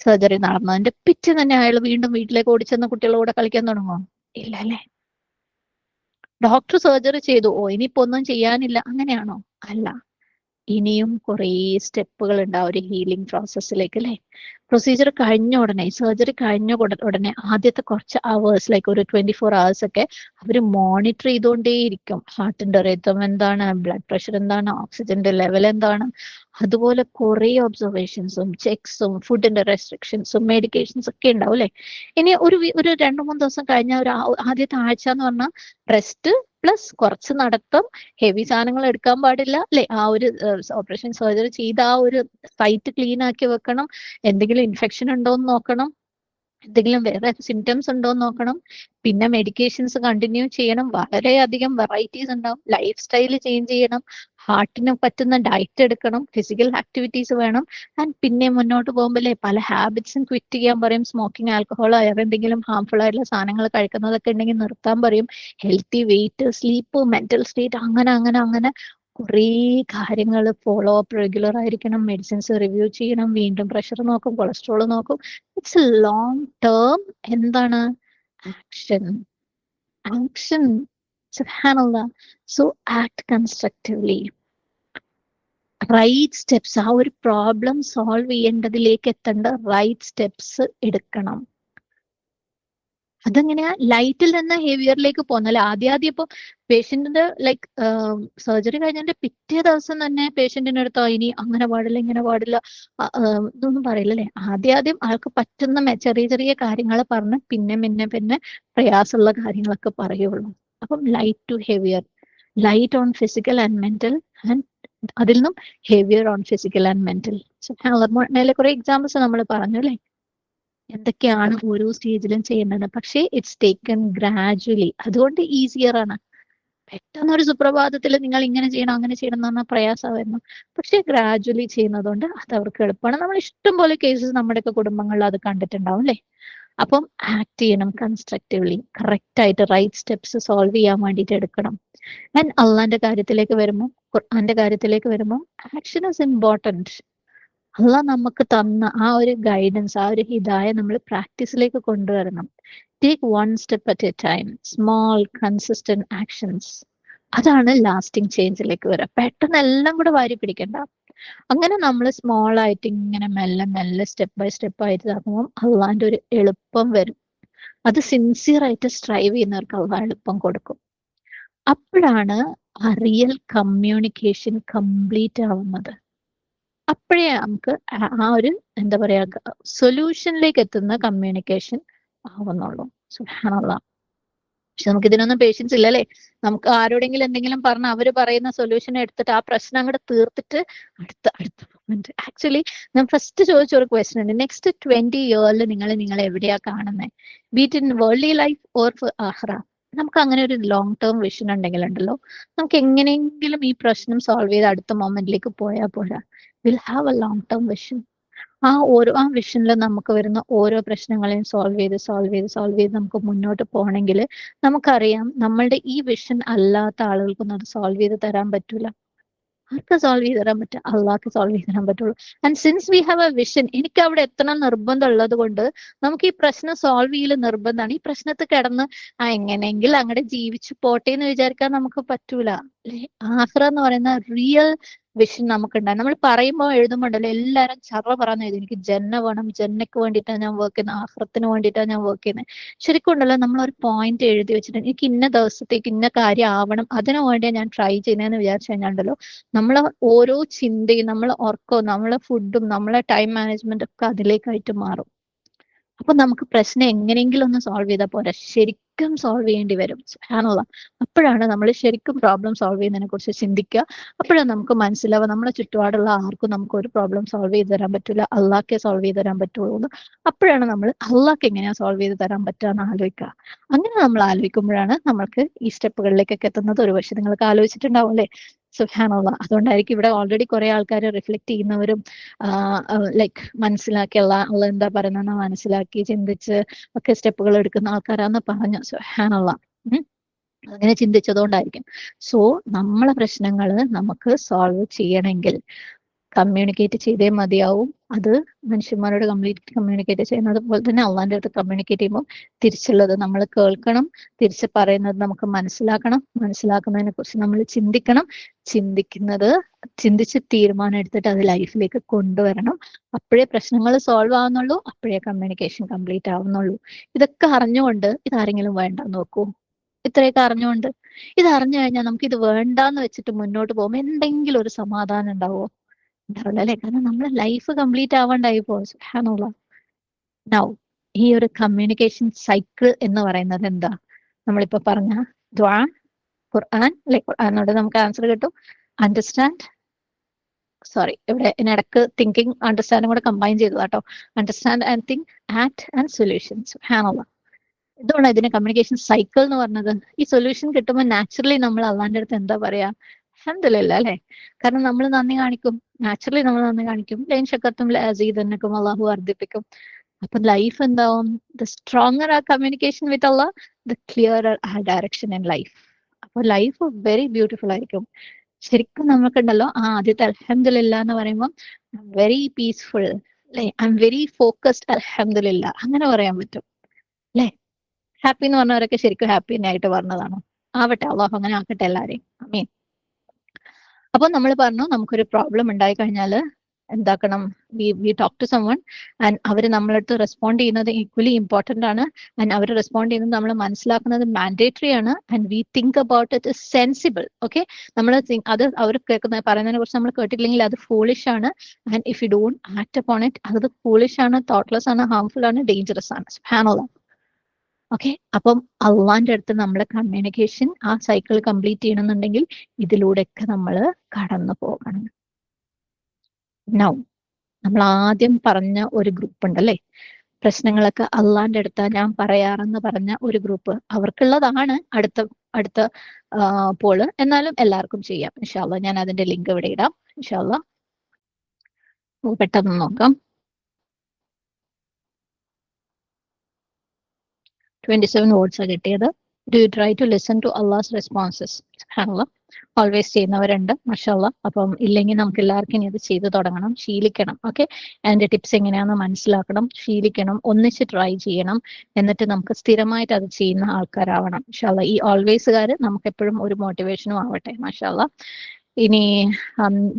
സർജറി നടന്നതിന്റെ പിറ്റേ തന്നെ അയാൾ വീണ്ടും വീട്ടിലേക്ക് ഓടിച്ചെന്ന കുട്ടികളുടെ കൂടെ കളിക്കാൻ തുടങ്ങുമോ? ഇല്ല അല്ലെ? ഡോക്ടർ സർജറി ചെയ്തു, ഓ ഇനിയിപ്പോ ഒന്നും ചെയ്യാനില്ല, അങ്ങനെയാണോ? അല്ല, ഇനിയും കുറേ സ്റ്റെപ്പുകൾ ഉണ്ട് ആ ഒരു ഹീലിംഗ് പ്രോസസ്സിലേക്ക് അല്ലെ? പ്രൊസീജിയർ കഴിഞ്ഞ ഉടനെ, സർജറി കഴിഞ്ഞ ഉടനെ ആദ്യത്തെ കുറച്ച് അവേഴ്സ്, ലൈക്ക് ഒരു 24 hours ഒക്കെ അവർ മോണിറ്റർ ചെയ്തുകൊണ്ടേയിരിക്കും. ഹാർട്ടിന്റെ റിതം എന്താണ്, ബ്ലഡ് പ്രഷർ എന്താണ്, ഓക്സിജന്റെ ലെവൽ എന്താണ്, അതുപോലെ കുറെ ഒബ്സർവേഷൻസും ചെക്സും ഫുഡിന്റെ റെസ്ട്രിക്ഷൻസും മെഡിക്കേഷൻസ് ഒക്കെ ഉണ്ടാവും അല്ലെ? ഇനി ഒരു 2-3 ദിവസം കഴിഞ്ഞ ഒരു ആദ്യത്തെ ആഴ്ച എന്ന് പറഞ്ഞാൽ റെസ്റ്റ് പ്ലസ് കുറച്ച് നടത്തം, ഹെവി സാധനങ്ങൾ എടുക്കാൻ പാടില്ല അല്ലെ? ആ ഒരു ഓപ്പറേഷൻ സർജറി ചെയ്ത ആ ഒരു സൈറ്റ് ക്ലീൻ ആക്കി വെക്കണം, എന്തെങ്കിലും ഇൻഫെക്ഷൻ ഉണ്ടോ എന്ന് നോക്കണം, എന്തെങ്കിലും വേറെ സിംറ്റംസ് ഉണ്ടോ എന്ന് നോക്കണം, പിന്നെ മെഡിക്കേഷൻസ് കണ്ടിന്യൂ ചെയ്യണം, വളരെയധികം വെറൈറ്റീസ് ഉണ്ടാവും, ലൈഫ് സ്റ്റൈൽ ചേഞ്ച് ചെയ്യണം, ഹാർട്ടിന് പറ്റുന്ന ഡയറ്റ് എടുക്കണം, ഫിസിക്കൽ ആക്ടിവിറ്റീസ് വേണം. ആൻഡ് പിന്നെ മുന്നോട്ട് പോകുമ്പോൾ പല ഹാബിറ്റ്സും ക്വിറ്റ് ചെയ്യാൻ പറയും. സ്മോക്കിംഗ്, ആൽക്കഹോൾ, വേറെ എന്തെങ്കിലും ഹാംഫുൾ ആയിട്ടുള്ള സാധനങ്ങൾ കഴിക്കുന്നതൊക്കെ ഉണ്ടെങ്കിൽ നിർത്താൻ പറയും. Healthy wait, sleep, mental state, അങ്ങനെ അങ്ങനെ അങ്ങനെ കുറേ കാര്യങ്ങൾ ഫോളോ അപ്പ് റെഗുലർ ആയിരിക്കണം. മെഡിസിൻസ് റിവ്യൂ ചെയ്യണം, വീണ്ടും പ്രഷർ നോക്കും, കൊളസ്ട്രോൾ നോക്കും. ഇറ്റ്സ് എ ലോങ് ടേം എന്താണ് ആക്ഷൻ. ആക്ഷൻ, സുബ്ഹാനല്ലാഹ്. സോ ആക്ട് കൺസ്ട്രക്റ്റീവ്ലി, റൈറ്റ് സ്റ്റെപ്സ്, ആ ഒരു പ്രോബ്ലം സോൾവ് ചെയ്യേണ്ടതിലേക്ക് എത്തേണ്ട റൈറ്റ് സ്റ്റെപ്സ് എടുക്കണം. അതെങ്ങനെയാ ലൈറ്റിൽ നിന്ന് ഹെവിയറിലേക്ക് പോകുന്നല്ലേ? ആദ്യം ഇപ്പൊ പേഷ്യന്റിന്റെ ലൈക്ക് സർജറി കഴിഞ്ഞതിന്റെ പിറ്റേ ദിവസം തന്നെ പേഷ്യന്റിന്റെ അടുത്തോ ഇനി അങ്ങനെ പാടില്ല ഇങ്ങനെ പാടില്ല ഇതൊന്നും പറയില്ലല്ലേ? ആദ്യം ആൾക്ക് പറ്റുന്ന ചെറിയ ചെറിയ കാര്യങ്ങൾ പറഞ്ഞ് പിന്നെ പ്രയാസമുള്ള കാര്യങ്ങളൊക്കെ പറയുള്ളൂ. അപ്പം light to heavier, light on physical and mental, and അതിൽ നിന്നും heavier on physical and mental. മേലെ കുറെ എക്സാമ്പിൾസ് നമ്മൾ പറഞ്ഞു അല്ലേ, എന്തൊക്കെയാണ് ഓരോ സ്റ്റേജിലും ചെയ്യുന്നത്. പക്ഷേ ഇറ്റ്സ് ടേക്കൺ ഗ്രാജുവലി, അതുകൊണ്ട് ഈസിയർ ആണ്. പെട്ടെന്ന് ഒരു സുപ്രഭാതത്തിൽ നിങ്ങൾ ഇങ്ങനെ ചെയ്യണം അങ്ങനെ ചെയ്യണം എന്ന് പറഞ്ഞാൽ പ്രയാസമായിരുന്നു. പക്ഷെ ഗ്രാജുവലി ചെയ്യുന്നതുകൊണ്ട് അത് അവർക്ക് എളുപ്പമാണ്. നമ്മൾ ഇഷ്ടം പോലെ കേസസ് നമ്മുടെയൊക്കെ കുടുംബങ്ങളിൽ അത് കണ്ടിട്ടുണ്ടാവും അല്ലേ? അപ്പം ആക്ട് ചെയ്യണം കൺസ്ട്രക്റ്റീവ്ലി, കറക്റ്റ് ആയിട്ട് റൈറ്റ് സ്റ്റെപ്സ് സോൾവ് ചെയ്യാൻ വേണ്ടിയിട്ട് എടുക്കണം. ആൻഡ് അള്ളാന്റെ കാര്യത്തിലേക്ക് വരുമ്പോൾ, ഖുർആന്റെ കാര്യത്തിലേക്ക് വരുമ്പോൾ, ആക്ഷൻ ഇസ് ഇമ്പോർട്ടൻറ്റ്. അള്ളാഹ് നമുക്ക് തന്ന ആ ഒരു ഗൈഡൻസ്, ആ ഒരു ഹിദായ നമ്മൾ പ്രാക്ടീസിലേക്ക് കൊണ്ടുവരണം. Take one step at A time, small consistent actions. അതാണ് ലാസ്റ്റിംഗ് ചേഞ്ചിലേക്ക് വരിക. പെട്ടെന്ന് എല്ലാം കൂടെ വാരി പിടിക്കണ്ട. അങ്ങനെ നമ്മൾ സ്മോൾ ആയിട്ട് ഇങ്ങനെ മെല്ലെ മെല്ലെ സ്റ്റെപ്പ് ബൈ സ്റ്റെപ്പ് ആയിട്ട് ഇതാക്കുമ്പോൾ അള്ളാന്റെ ഒരു എളുപ്പം വരും. അത് സിൻസിയർ ആയിട്ട് സ്ട്രൈവ് ചെയ്യുന്നവർക്ക് അള്ളാഹ് എളുപ്പം കൊടുക്കും. അപ്പോഴാണ് ആ റിയൽ കമ്മ്യൂണിക്കേഷൻ കംപ്ലീറ്റ് ആവുന്നത്. അപ്പോഴേ നമുക്ക് ആ ഒരു എന്താ പറയാ സൊല്യൂഷനിലേക്ക് എത്തുന്ന കമ്മ്യൂണിക്കേഷൻ ആവുന്നുള്ളൂ. സുബ്ഹാനല്ലാഹ്. പക്ഷെ നമുക്ക് ഇതിനൊന്നും പേഷ്യൻസ് ഇല്ലല്ലേ? നമുക്ക് ആരോടെങ്കിലും എന്തെങ്കിലും പറഞ്ഞ് അവര് പറയുന്ന സൊല്യൂഷൻ എടുത്തിട്ട് ആ പ്രശ്നം അങ്ങോട്ട് തീർത്തിട്ട് അടുത്ത മൊമെന്റ്. ആക്ച്വലി ഞാൻ ഫസ്റ്റ് ചോദിച്ച ഒരു ക്വസ്റ്റൻ ഉണ്ട്, നെക്സ്റ്റ് 20 ഇയേഴ്സിൽ നിങ്ങൾ എവിടെയാ കാണുന്നത്, be it in worldly life or ആഹ്റ? നമുക്ക് അങ്ങനെ ഒരു ലോങ് ടേം വിഷൻ ഉണ്ടെങ്കിലുണ്ടല്ലോ, നമുക്ക് എങ്ങനെയെങ്കിലും ഈ പ്രശ്നം സോൾവ് ചെയ്ത് അടുത്ത മൊമെന്റിലേക്ക് പോയാൽ പോരാ. Will have A long term vision. ആ വിഷനിൽ നമുക്ക് വരുന്ന ഓരോ പ്രശ്നങ്ങളെയും സോൾവ് ചെയ്ത് നമുക്ക് മുന്നോട്ട് പോകണമെങ്കിൽ നമുക്കറിയാം നമ്മളുടെ ഈ വിഷൻ അല്ലാത്ത ആളുകൾക്കൊന്നും അത് സോൾവ് ചെയ്ത് തരാൻ പറ്റൂല. ആർക്ക് സോൾവ് ചെയ്ത് തരാൻ പറ്റുക? അള്ളാഹ്ക്ക് സോൾവ് ചെയ്ത് തരാൻ പറ്റുള്ളൂ. And since we have A vision, എനിക്ക് അവിടെ എത്തണം നിർബന്ധം ഉള്ളത് കൊണ്ട് നമുക്ക് ഈ പ്രശ്നം സോൾവ് ചെയ്യൽ നിർബന്ധമാണ്. ഈ പ്രശ്നത്തിൽ കിടന്ന് എങ്ങനെയെങ്കിലും അങ്ങോട്ട് ജീവിച്ചു പോട്ടെ എന്ന് വിചാരിക്കാൻ നമുക്ക് പറ്റൂല. ആഖിറ എന്ന് പറയുന്ന റിയൽ വിഷൻ നമുക്കുണ്ടാകും. നമ്മൾ പറയുമ്പോൾ എഴുതുമ്പോണ്ടല്ലോ എല്ലാവരും ചറ പറഞ്ഞു എഴുതും, എനിക്ക് ജന്ന വേണം, ജന്നയ്ക്ക് വേണ്ടിയിട്ടാണ് ഞാൻ വർക്ക് ചെയ്യുന്നത്, ആഖിറത്തിന് വേണ്ടിയിട്ടാണ് ഞാൻ വർക്ക് ചെയ്യുന്നത്. ശരിക്കും ഉണ്ടല്ലോ നമ്മൾ ഒരു പോയിന്റ് എഴുതി വെച്ചിട്ട് എനിക്ക് ഇന്ന ദിവസത്തേക്ക് ഇന്ന കാര്യം ആവണം, അതിനു വേണ്ടിയാണ് ഞാൻ ട്രൈ ചെയ്യുന്നതെന്ന് വിചാരിച്ചു കഴിഞ്ഞാണ്ടല്ലോ, നമ്മളെ ഓരോ ചിന്തയും, നമ്മളെ ഉറക്കവും, നമ്മളെ ഫുഡും, നമ്മളെ ടൈം മാനേജ്മെന്റ് ഒക്കെ അതിലേക്കായിട്ട് മാറും. അപ്പൊ നമുക്ക് പ്രശ്നം എങ്ങനെയെങ്കിലും ഒന്ന് സോൾവ് ചെയ്താൽ പോരാ, ശരിക്കും സോൾവ് ചെയ്യേണ്ടി വരും. സുബ്ഹാനല്ലാഹ്. അപ്പോഴാണ് നമ്മൾ ശരിക്കും പ്രോബ്ലം സോൾവ് ചെയ്യുന്നതിനെ കുറിച്ച് ചിന്തിക്കുക. അപ്പോഴാണ് നമുക്ക് മനസ്സിലാവുക നമ്മളെ ചുറ്റുപാടുള്ള ആർക്കും നമുക്ക് ഒരു പ്രോബ്ലം സോൾവ് ചെയ്ത് തരാൻ പറ്റില്ല, അള്ളാഹ്ക്കേ സോൾവ് ചെയ്ത് തരാൻ പറ്റുള്ളൂ. അപ്പോഴാണ് നമ്മൾ അള്ളാഹ്ക്ക് എങ്ങനെയാ സോൾവ് ചെയ്ത് തരാൻ പറ്റുക എന്ന് ആലോചിക്കുക. അങ്ങനെ നമ്മൾ ആലോചിക്കുമ്പോഴാണ് നമ്മൾക്ക് ഈ സ്റ്റെപ്പുകളിലേക്കൊക്കെ എത്തുന്നത്. ഒരു പക്ഷെ നിങ്ങൾക്ക് ആലോചിച്ചിട്ടുണ്ടാവും അല്ലേ? സുബ്ഹാനല്ലാഹ്. അതുകൊണ്ടായിരിക്കും ഇവിടെ ഓൾറെഡി കുറെ ആൾക്കാർ റിഫ്ലക്ട് ചെയ്യുന്നവരും ലൈക്ക് മനസ്സിലാക്കിയുള്ള എന്താ പറയുന്നതെന്ന് മനസ്സിലാക്കി ചിന്തിച്ച് ഒക്കെ സ്റ്റെപ്പുകൾ എടുക്കുന്ന ആൾക്കാരാന്ന് പറഞ്ഞു. സുബ്ഹാനല്ലാഹ്. അങ്ങനെ ചിന്തിച്ചതുകൊണ്ടായിരിക്കും. സോ നമ്മളെ പ്രശ്നങ്ങൾ നമുക്ക് സോൾവ് ചെയ്യണമെങ്കിൽ കമ്മ്യൂണിക്കേറ്റ് ചെയ്തേ മതിയാവും. അത് മനുഷ്യന്മാരോട് കമ്മ്യൂണിക്കേറ്റ് ചെയ്യുന്നത് പോലെ തന്നെ അള്ളാന്റെ അടുത്ത് കമ്മ്യൂണിക്കേറ്റ് ചെയ്യുമ്പോൾ തിരിച്ചുള്ളത് നമ്മൾ കേൾക്കണം, തിരിച്ച് പറയുന്നത് നമുക്ക് മനസ്സിലാക്കണം, മനസ്സിലാക്കുന്നതിനെ കുറിച്ച് നമ്മൾ ചിന്തിക്കണം, ചിന്തിച്ച് തീരുമാനം എടുത്തിട്ട് അത് ലൈഫിലേക്ക് കൊണ്ടുവരണം. അപ്പോഴേ പ്രശ്നങ്ങൾ സോൾവ് ആവുന്നുള്ളൂ, അപ്പോഴേ കമ്മ്യൂണിക്കേഷൻ കംപ്ലീറ്റ് ആവുന്നുള്ളൂ. ഇതൊക്കെ അറിഞ്ഞുകൊണ്ട് ഇതാരെങ്കിലും വേണ്ടെന്ന് നോക്കൂ? ഇത്രയൊക്കെ അറിഞ്ഞുകൊണ്ട് ഇത് അറിഞ്ഞു കഴിഞ്ഞാൽ നമുക്ക് ഇത് വേണ്ടാന്ന് വെച്ചിട്ട് മുന്നോട്ട് പോകുമ്പോൾ എന്തെങ്കിലും ഒരു സമാധാനം ഉണ്ടാവോ? ഉണ്ടാവില്ല അല്ലെ? കാരണം നമ്മളെ ലൈഫ് കംപ്ലീറ്റ് ആവാണ്ടായി പോകും. സുബ്ഹാനല്ലാഹ്. നൗ ഈ ഒരു കമ്മ്യൂണിക്കേഷൻ സൈക്കിൾ എന്ന് പറയുന്നത് എന്താ? നമ്മളിപ്പോ പറഞ്ഞ ദ്വാ, ഖുർആൻ അല്ലെ? ഖുർആനോട് നമുക്ക് ആൻസർ കിട്ടും. അണ്ടർസ്റ്റാൻഡ്, സോറി ഇവിടെ ഇതിനിടക്ക് തിങ്കിങ് അണ്ടർസ്റ്റാൻഡും കൂടെ കമ്പൈൻ ചെയ്തതാ കേട്ടോ. Understand and think, act and solution. സുബ്ഹാനല്ലാഹ്. ഇതുകൊണ്ടാണ് ഇതിനെ കമ്മ്യൂണിക്കേഷൻ സൈക്കിൾ എന്ന് പറഞ്ഞത്. ഈ സൊല്യൂഷൻ കിട്ടുമ്പോൾ നാച്ചുറലി നമ്മൾ അള്ളാന്റെ അടുത്ത് എന്താ പറയാ? അൽഹംദുലില്ലാ അല്ലെ? കാരണം നമ്മൾ നന്ദി കാണിക്കും, നാച്ചുറലി നമ്മൾ നന്ദി കാണിക്കും. ലൈൻ ശക്കർത്തും ലഅസീദന്നക്കും, അള്ളാഹു വർദ്ധിപ്പിക്കും. അപ്പൊ ലൈഫ് എന്താവും? ദ സ്ട്രോങ്ങർ ആ communication with Allah, the clearer ആ ഡയറക്ഷൻ ഇൻ ലൈഫ്. അപ്പൊ ലൈഫ് വെരി ബ്യൂട്ടിഫുൾ ആയിരിക്കും. ശരിക്കും നമുക്കുണ്ടല്ലോ ആദ്യത്തെ അൽഹംദുലില്ലാ എന്ന് പറയുമ്പോൾ വെരി പീസ്ഫുൾ അല്ലെ? ഐ എം വെരി ഫോക്കസ്ഡ് അൽഹംദുലില്ലാ അങ്ങനെ പറയാൻ പറ്റും അല്ലെ? ഹാപ്പി എന്ന് പറഞ്ഞവരൊക്കെ ശരിക്കും ഹാപ്പി തന്നെ ആയിട്ട് പറഞ്ഞതാണോ? ആവട്ടെ, അള്ളാഹു അങ്ങനെ ആക്കട്ടെ എല്ലാരെയും. ആമീൻ. അപ്പൊ നമ്മൾ പറഞ്ഞു നമുക്കൊരു പ്രോബ്ലം ഉണ്ടായി കഴിഞ്ഞാൽ എന്താക്കണം, we talk to someone and അവർ നമ്മളടുത്ത് റെസ്പോണ്ട് ചെയ്യുന്നത് ഈക്വലി ഇമ്പോർട്ടൻ്റ് ആണ്. ആൻഡ് അവർ റെസ്പോണ്ട് ചെയ്യുന്നത് നമ്മൾ മനസ്സിലാക്കുന്നത് മാൻഡേറ്ററി ആണ്. And we think about it is sensible. Okay, നമ്മൾ അത് അവർ കേൾക്കുന്ന പറയുന്നതിനെ കുറിച്ച് നമ്മൾ കേട്ടില്ലെങ്കിൽ അത് ഫൂളിഷ് ആണ്. And if you don't act upon it, അത് ഫൂളിഷ് ആണ്, തോട്ട്ലെസ് ആണ്, ഹാർംഫുൾ ആണ്, ഡേഞ്ചറസ് ആണ്. സുബ്ഹാനല്ലാഹ്. ഓക്കെ, അപ്പം അള്ളാന്റെ അടുത്ത് നമ്മളെ കമ്മ്യൂണിക്കേഷൻ ആ സൈക്കിൾ കംപ്ലീറ്റ് ചെയ്യണമെന്നുണ്ടെങ്കിൽ ഇതിലൂടെയൊക്കെ നമ്മൾ കടന്നു പോകണം. നൗ നമ്മൾ ആദ്യം പറഞ്ഞ ഒരു ഗ്രൂപ്പ് ഉണ്ടല്ലേ, പ്രശ്നങ്ങളൊക്കെ അള്ളാന്റെ അടുത്ത ഞാൻ പറയാറെന്ന് പറഞ്ഞ ഒരു ഗ്രൂപ്പ്, അവർക്കുള്ളതാണ് അടുത്ത അടുത്ത പോള്. എന്നാലും എല്ലാവർക്കും ചെയ്യാം ഇൻഷാ അള്ളാ. ഞാൻ അതിന്റെ ലിങ്ക് ഇവിടെ ഇടാം ഇൻഷാ അള്ളാ. പെട്ടെന്ന് നോക്കാം. 27 വോട്ട്സ് കിട്ടിയത്. Do you try to listen to അള്ളാഹ്സ് റെസ്പോൺസസ്? സുബ്ഹാനല്ലാഹ്. ഓൾവേസ് ചെയ്യുന്നവരുണ്ട് മാഷാഅല്ലാഹ്. അപ്പം ഇല്ലെങ്കിൽ നമുക്ക് എല്ലാവർക്കും ഇനി അത് ചെയ്തു തുടങ്ങണം, ശീലിക്കണം. ഓക്കെ, അതിന്റെ ടിപ്സ് എങ്ങനെയാണെന്ന് മനസ്സിലാക്കണം, ശീലിക്കണം, ഒന്നിച്ച് ട്രൈ ചെയ്യണം. എന്നിട്ട് നമുക്ക് സ്ഥിരമായിട്ട് അത് ചെയ്യുന്ന ആൾക്കാരാവണം മാഷാഅല്ലാഹ്. ഈ ഓൾവേസുകാർ നമുക്ക് എപ്പോഴും ഒരു മോട്ടിവേഷനും ആവട്ടെ മാഷാഅല്ലാഹ്. ഇനി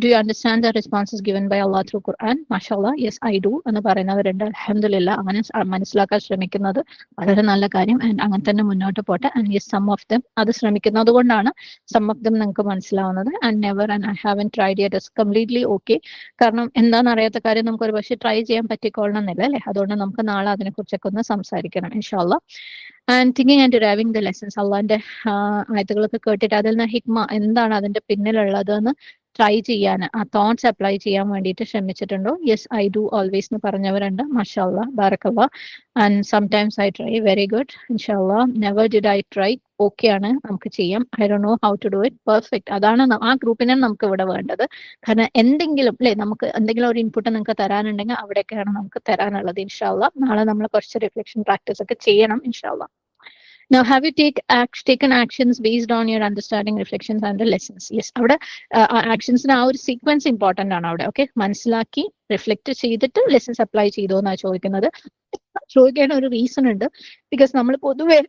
do you understand the responses given by Allah through Quran? മാഷാഅല്ലാഹ് യെസ് ഐ ഡു എന്ന് പറയുന്നവരുണ്ട്. അൽഹംദുലില്ലാ. അങ്ങനെ മനസ്സിലാക്കാൻ ശ്രമിക്കുന്നത് വളരെ നല്ല കാര്യം. ആൻഡ് അങ്ങനെ തന്നെ മുന്നോട്ട് പോട്ടെ. And yes some of them, അത് ശ്രമിക്കുന്നത് കൊണ്ടാണ് സം ഓഫ് ദം നിങ്ങൾക്ക് മനസ്സിലാവുന്നത്. And never and I haven't tried yet is completely okay. കാരണം എന്താണെന്ന് അറിയാത്ത കാര്യം നമുക്ക് ഒരു പക്ഷേ ട്രൈ ചെയ്യാൻ പറ്റിക്കൊള്ളണം എന്നില്ല അല്ലേ. അതുകൊണ്ട് നമുക്ക് നാളെ അതിനെക്കുറിച്ചൊക്കെ ഒന്ന് സംസാരിക്കണം ഇൻഷാ അള്ളാഹ്. And thinking and deriving the lessons, അള്ളാന്റെ ആയത്തുകളൊക്കെ കേട്ടിട്ട് അതിൽ നിന്ന് ഹിക്മ എന്താണ് അതിന്റെ പിന്നിലുള്ളത് എന്ന് ട്രൈ ചെയ്യാൻ, ആ തോട്ട്സ് അപ്ലൈ ചെയ്യാൻ വേണ്ടിയിട്ട് ശ്രമിച്ചിട്ടുണ്ടോ? യെസ് ഐ ഡു ഓൾവേസ് എന്ന് പറഞ്ഞവരുണ്ട്. മാഷാഅല്ലാ, ബാറക്കല്ലാഹ്. And sometimes I try. Very good ഇൻഷാഅല്ലാ. Never did I try. Okay ആണ്, നമുക്ക് ചെയ്യാം. I don't know how to do it. Perfect. അതാണ് ആ ഗ്രൂപ്പിനെ നമുക്ക് ഇവിടെ വേണ്ടത്. കാരണം എന്തെങ്കിലും അല്ലെ, നമുക്ക് എന്തെങ്കിലും ഒരു ഇൻപുട്ട് നിങ്ങൾക്ക് തരാനുണ്ടെങ്കിൽ അവിടെയൊക്കെയാണ് നമുക്ക് തരാനുള്ളത് ഇൻഷാഅല്ലാ. നാളെ നമ്മൾ കുറച്ച് റിഫ്ലക്ഷൻ പ്രാക്ടീസ് ഒക്കെ ചെയ്യണം ഇൻഷാഅല്ലാ. Now, have you taken actions based on your understanding, reflections and the lessons? Yes. അവിടെ ആക്ഷൻസിന് ആ ഒരു സീക്വൻസ് ഇമ്പോർട്ടന്റ് ആണ് അവിടെ. ഓക്കെ, മനസ്സിലാക്കി റിഫ്ലക്ട് ചെയ്തിട്ട് ലെസൺസ് അപ്ലൈ ചെയ്തോ എന്നാണ് ചോദിക്കുന്നത്. ചോദിക്കേണ്ട ഒരു റീസൺ ഉണ്ട്. ബിക്കോസ് നമ്മൾ പൊതുവെ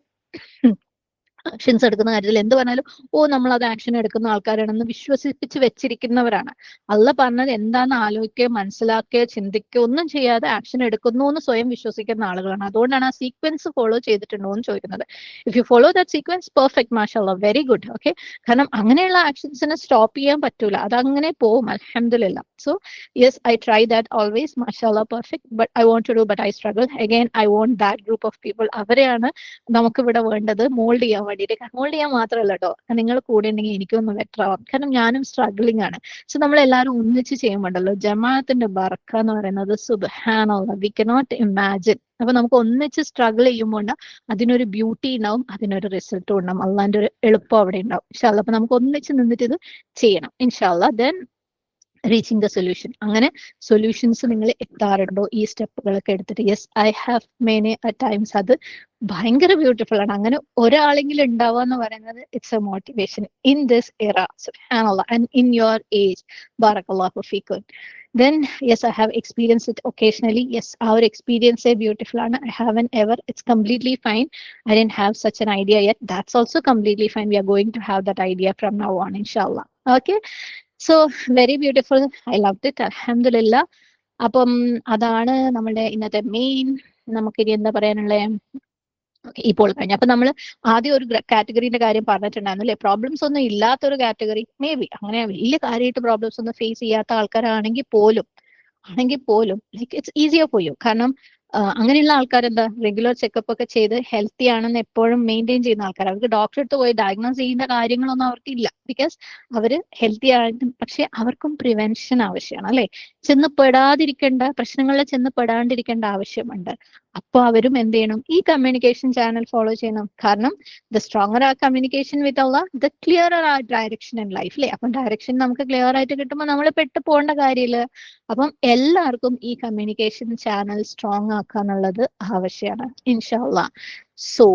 ആക്ഷൻസ് എടുക്കുന്ന കാര്യത്തിൽ എന്ത് പറഞ്ഞാലും നമ്മൾ അത് ആക്ഷൻ എടുക്കുന്ന ആൾക്കാരാണെന്ന് വിശ്വസിപ്പിച്ച് വെച്ചിരിക്കുന്നവരാണ്. അള്ള പറഞ്ഞത് എന്താണെന്ന് ആലോചിക്കുകയോ മനസ്സിലാക്കുകയോ ചിന്തിക്കുകയോ ഒന്നും ചെയ്യാതെ ആക്ഷൻ എടുക്കുന്നു എന്ന് സ്വയം വിശ്വസിക്കുന്ന ആളുകളാണ്. അതുകൊണ്ടാണ് ആ സീക്വൻസ് ഫോളോ ചെയ്തിട്ടുണ്ടോ എന്ന് ചോദിക്കുന്നത്. If you follow that sequence, perfect, മാഷാഅല്ലാഹ്, വെരി ഗുഡ്. ഓക്കെ, കാരണം അങ്ങനെയുള്ള ആക്ഷൻസിനെ സ്റ്റോപ്പ് ചെയ്യാൻ പറ്റൂല, അതങ്ങനെ പോവും അൽഹംദുലില്ലാ. So yes I try that always, മാഷാഅല്ലാഹ്, perfect. But I want to do, but I struggle. Again I want that group of people. അവരെയാണ് നമുക്ക് ഇവിടെ വേണ്ടത്, മോൾഡ് ചെയ്യാൻ വേണ്ടിയിട്ട്. മോൾഡ് ചെയ്യാൻ മാത്രമല്ല കേട്ടോ, നിങ്ങൾ കൂടെ ഉണ്ടെങ്കിൽ എനിക്കൊന്ന് ബെറ്റർ ആവാം. കാരണം ഞാനും സ്ട്രഗ്ലിംഗ് ആണ്. സോ നമ്മൾ എല്ലാവരും ഒന്നിച്ച് ചെയ്യുമ്പോണ്ടല്ലോ ജമാഅത്തിന്റെ ബർക്ക എന്ന് പറയുന്നത് സുബ്ഹാനല്ലാഹ്, വി കനോട്ട് ഇമാജിൻ. അപ്പൊ നമുക്ക് ഒന്നിച്ച് സ്ട്രഗിൾ ചെയ്യുമ്പോൾ അതിനൊരു ബ്യൂട്ടി ഉണ്ടാവും, അതിനൊരു റിസൾട്ടും ഉണ്ടാവും, അള്ളാന്റെ ഒരു എളുപ്പം അവിടെ ഉണ്ടാവും ഇൻഷാല്ലാ. അപ്പൊ നമുക്ക് ഒന്നിച്ച് നിന്നിട്ട് ഇത് ചെയ്യണം ഇൻഷാല്ലാ. Then reaching the solution. അങ്ങനെ സൊല്യൂഷൻസ് നിങ്ങൾ എത്താറുണ്ടോ ഈ സ്റ്റെപ്പുകളൊക്കെ എടുത്തിട്ട്? Yes I have many times. അത് ഭയങ്കര ബ്യൂട്ടിഫുൾ ആണ്. അങ്ങനെ ഒരാളെങ്കിലും ഉണ്ടാവുക എന്ന് പറയുന്നത് it's A motivation in this എറ, സുബ്ഹാനല്ലാഹ്, ആൻഡ് ഇൻ യുവർ ഏജ്. ബാറക്കല്ലാഹു ഫീക്കും. Then yes, I have experienced it occasionally. Yes, our experience is beautiful ആണ്. I haven't ever, it's completely fine. I didn't have such an idea yet. That's also completely fine. We are going to have that idea from now on inshallah. Okay, so very beautiful. I loved it, അൽഹംദുലില്ലാ. അപ്പം അതാണ് നമ്മുടെ ഇന്നത്തെ main. നമുക്കിനി എന്താ പറയാനുള്ളത്? ഇപ്പോൾ കഴിഞ്ഞു. അപ്പൊ നമ്മൾ ആദ്യം ഒരു കാറ്റഗറിന്റെ കാര്യം പറഞ്ഞിട്ടുണ്ടായിരുന്നു അല്ലെ, പ്രോബ്ലംസ് ഒന്നും ഇല്ലാത്തൊരു കാറ്റഗറി. മേ ബി അങ്ങനെ വലിയ കാര്യമായിട്ട് പ്രോബ്ലംസ് ഒന്നും ഫേസ് ചെയ്യാത്ത ആൾക്കാരാണെങ്കിൽ പോലും like it's easier for you. കാരണം അങ്ങനെയുള്ള ആൾക്കാർ എന്താ, റെഗുലർ ചെക്കപ്പ് ഒക്കെ ചെയ്ത് ഹെൽത്തി ആണെന്ന് എപ്പോഴും മെയിൻറ്റെയിൻ ചെയ്യുന്ന ആൾക്കാർ. അവർക്ക് ഡോക്ടറെ അടുത്ത് പോയി ഡയഗ്നോസ് ചെയ്യുന്ന കാര്യങ്ങളൊന്നും അവർക്കില്ല. ബിക്കോസ് അവര് ഹെൽത്തി ആണ്. പക്ഷെ അവർക്കും പ്രിവെൻഷൻ ആവശ്യമാണ് അല്ലെ, പ്രശ്നങ്ങളിൽ ചെന്ന് പെടാണ്ടിരിക്കേണ്ട ആവശ്യമുണ്ട്. അപ്പൊ അവരും എന്ത് ചെയ്യണം? ഈ കമ്മ്യൂണിക്കേഷൻ ചാനൽ ഫോളോ ചെയ്യണം. കാരണം ദ സ്ട്രോങ്ങർ ആ communication with Allah, the clearer ആ ഡയറക്ഷൻ ഇൻ ലൈഫ് അല്ലെ. അപ്പം ഡയറക്ഷൻ നമുക്ക് ക്ലിയർ ആയിട്ട് കിട്ടുമ്പോൾ നമ്മൾ പെട്ട് പോകേണ്ട കാര്യമില്ല. അപ്പം എല്ലാവർക്കും ഈ കമ്മ്യൂണിക്കേഷൻ ചാനൽ സ്ട്രോങ് ആക്കുക എന്നുള്ളത് ആവശ്യമാണ് ഇൻഷാ അള്ളാഹ്. സോ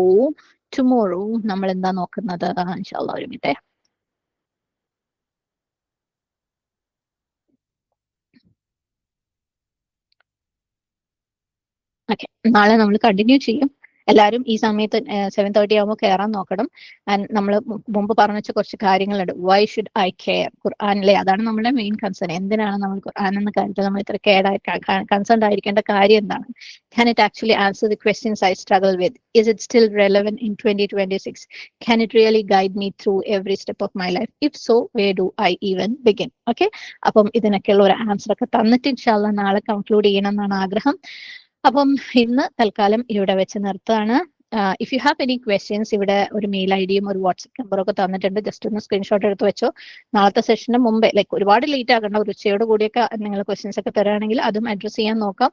ടുമോറോ നമ്മൾ എന്താ നോക്കുന്നത്? ഇൻഷാ അള്ളാഹ് ഒരു മിനിറ്റ്. ഓക്കെ, നാളെ നമ്മൾ കണ്ടിന്യൂ ചെയ്യും. എല്ലാവരും ഈ സമയത്ത് 7:30 ആകുമ്പോൾ കയറാൻ നോക്കണം. നമ്മൾ മുമ്പ് പറഞ്ഞു വെച്ച കുറച്ച് കാര്യങ്ങളുണ്ട്. Why should eye care? ഖുർആനിലെ അതാണ് നമ്മുടെ മെയിൻ കൺസേൺ. എന്തിനാണ് നമ്മൾ ഖുർആൻ എന്ന കാര്യത്തിൽ നമ്മൾ ഇത്ര കൺസേൺ ആയിരിക്കേണ്ട കാര്യം എന്താണ്? Can it actually answer the questions I struggle with? Is it still relevant in 2026? Can it really guide me through every step of my life? If so, where do I even begin? Okay, അപ്പം ഇതിനൊക്കെയുള്ള ഒരു answer ഒക്കെ തന്നിട്ട് ഇൻഷാല്ലാ നാളെ conclude ചെയ്യണം എന്നാണ് ആഗ്രഹം. അപ്പം ഇന്ന് തൽക്കാലം ഇവിടെ വെച്ച് നിർത്താണ്. If you have any questions, ഇവിടെ ഒരു മെയിൽ ഐ ഡിയും ഒരു വാട്സ്ആപ്പ് നമ്പറും ഒക്കെ തന്നിട്ടുണ്ട്. ജസ്റ്റ് ഒന്ന് സ്ക്രീൻഷോട്ട് എടുത്ത് വെച്ചോ. നാളത്തെ സെഷന് മുമ്പേ, ലൈക്ക് ഒരുപാട് ലേറ്റ് ആകണ്ട, ഒരു ഉച്ചയോട് കൂടിയൊക്കെ നിങ്ങൾ ക്വസ്റ്റ്യൻസ് ഒക്കെ തരാണെങ്കിൽ അതും അഡ്രസ് ചെയ്യാൻ നോക്കാം.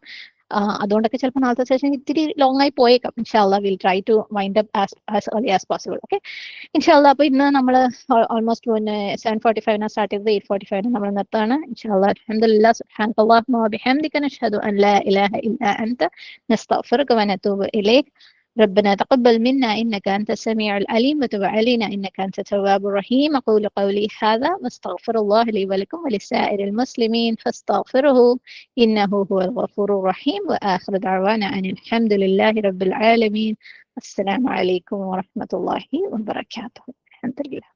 അതുകൊണ്ടൊക്കെ ചിലപ്പോൾ നാളത്തെ സെഷൻ ഇത്തിരി ലോങ് ആയി പോയേക്കാം. ഇൻഷാല്ലാ will try to wind up as early as possible. Okay, ഇൻഷാല്ലാ. അപ്പൊ ഇന്ന് നമ്മൾ ഓൾമോസ്റ്റ് 7:45 സ്റ്റാർട്ട് ചെയ്തത് 8:45 നമ്മൾ നിർത്താണ്. ഇൻഷാല്ലാ. അൽഹംദുലില്ലാഹ്, സുബ്ഹാനക്കല്ലാഹുമ്മ വബിഹംദിക നശ്ഹദു അൻ ലാ ഇലാഹ ഇല്ലാ അൻത നസ്തഗ്ഫിറുക വനതൂബു ഇലൈക്. ربنا تقبل منا إنك أنت السميع العليم وتب علينا إنك أنت التواب الرحيم. أقول قولي هذا واستغفر الله لي ولكم ولسائر المسلمين فاستغفره إنه هو الغفور الرحيم. وآخر دعوانا أن الحمد لله رب العالمين. السلام عليكم ورحمة الله وبركاته. الحمد لله.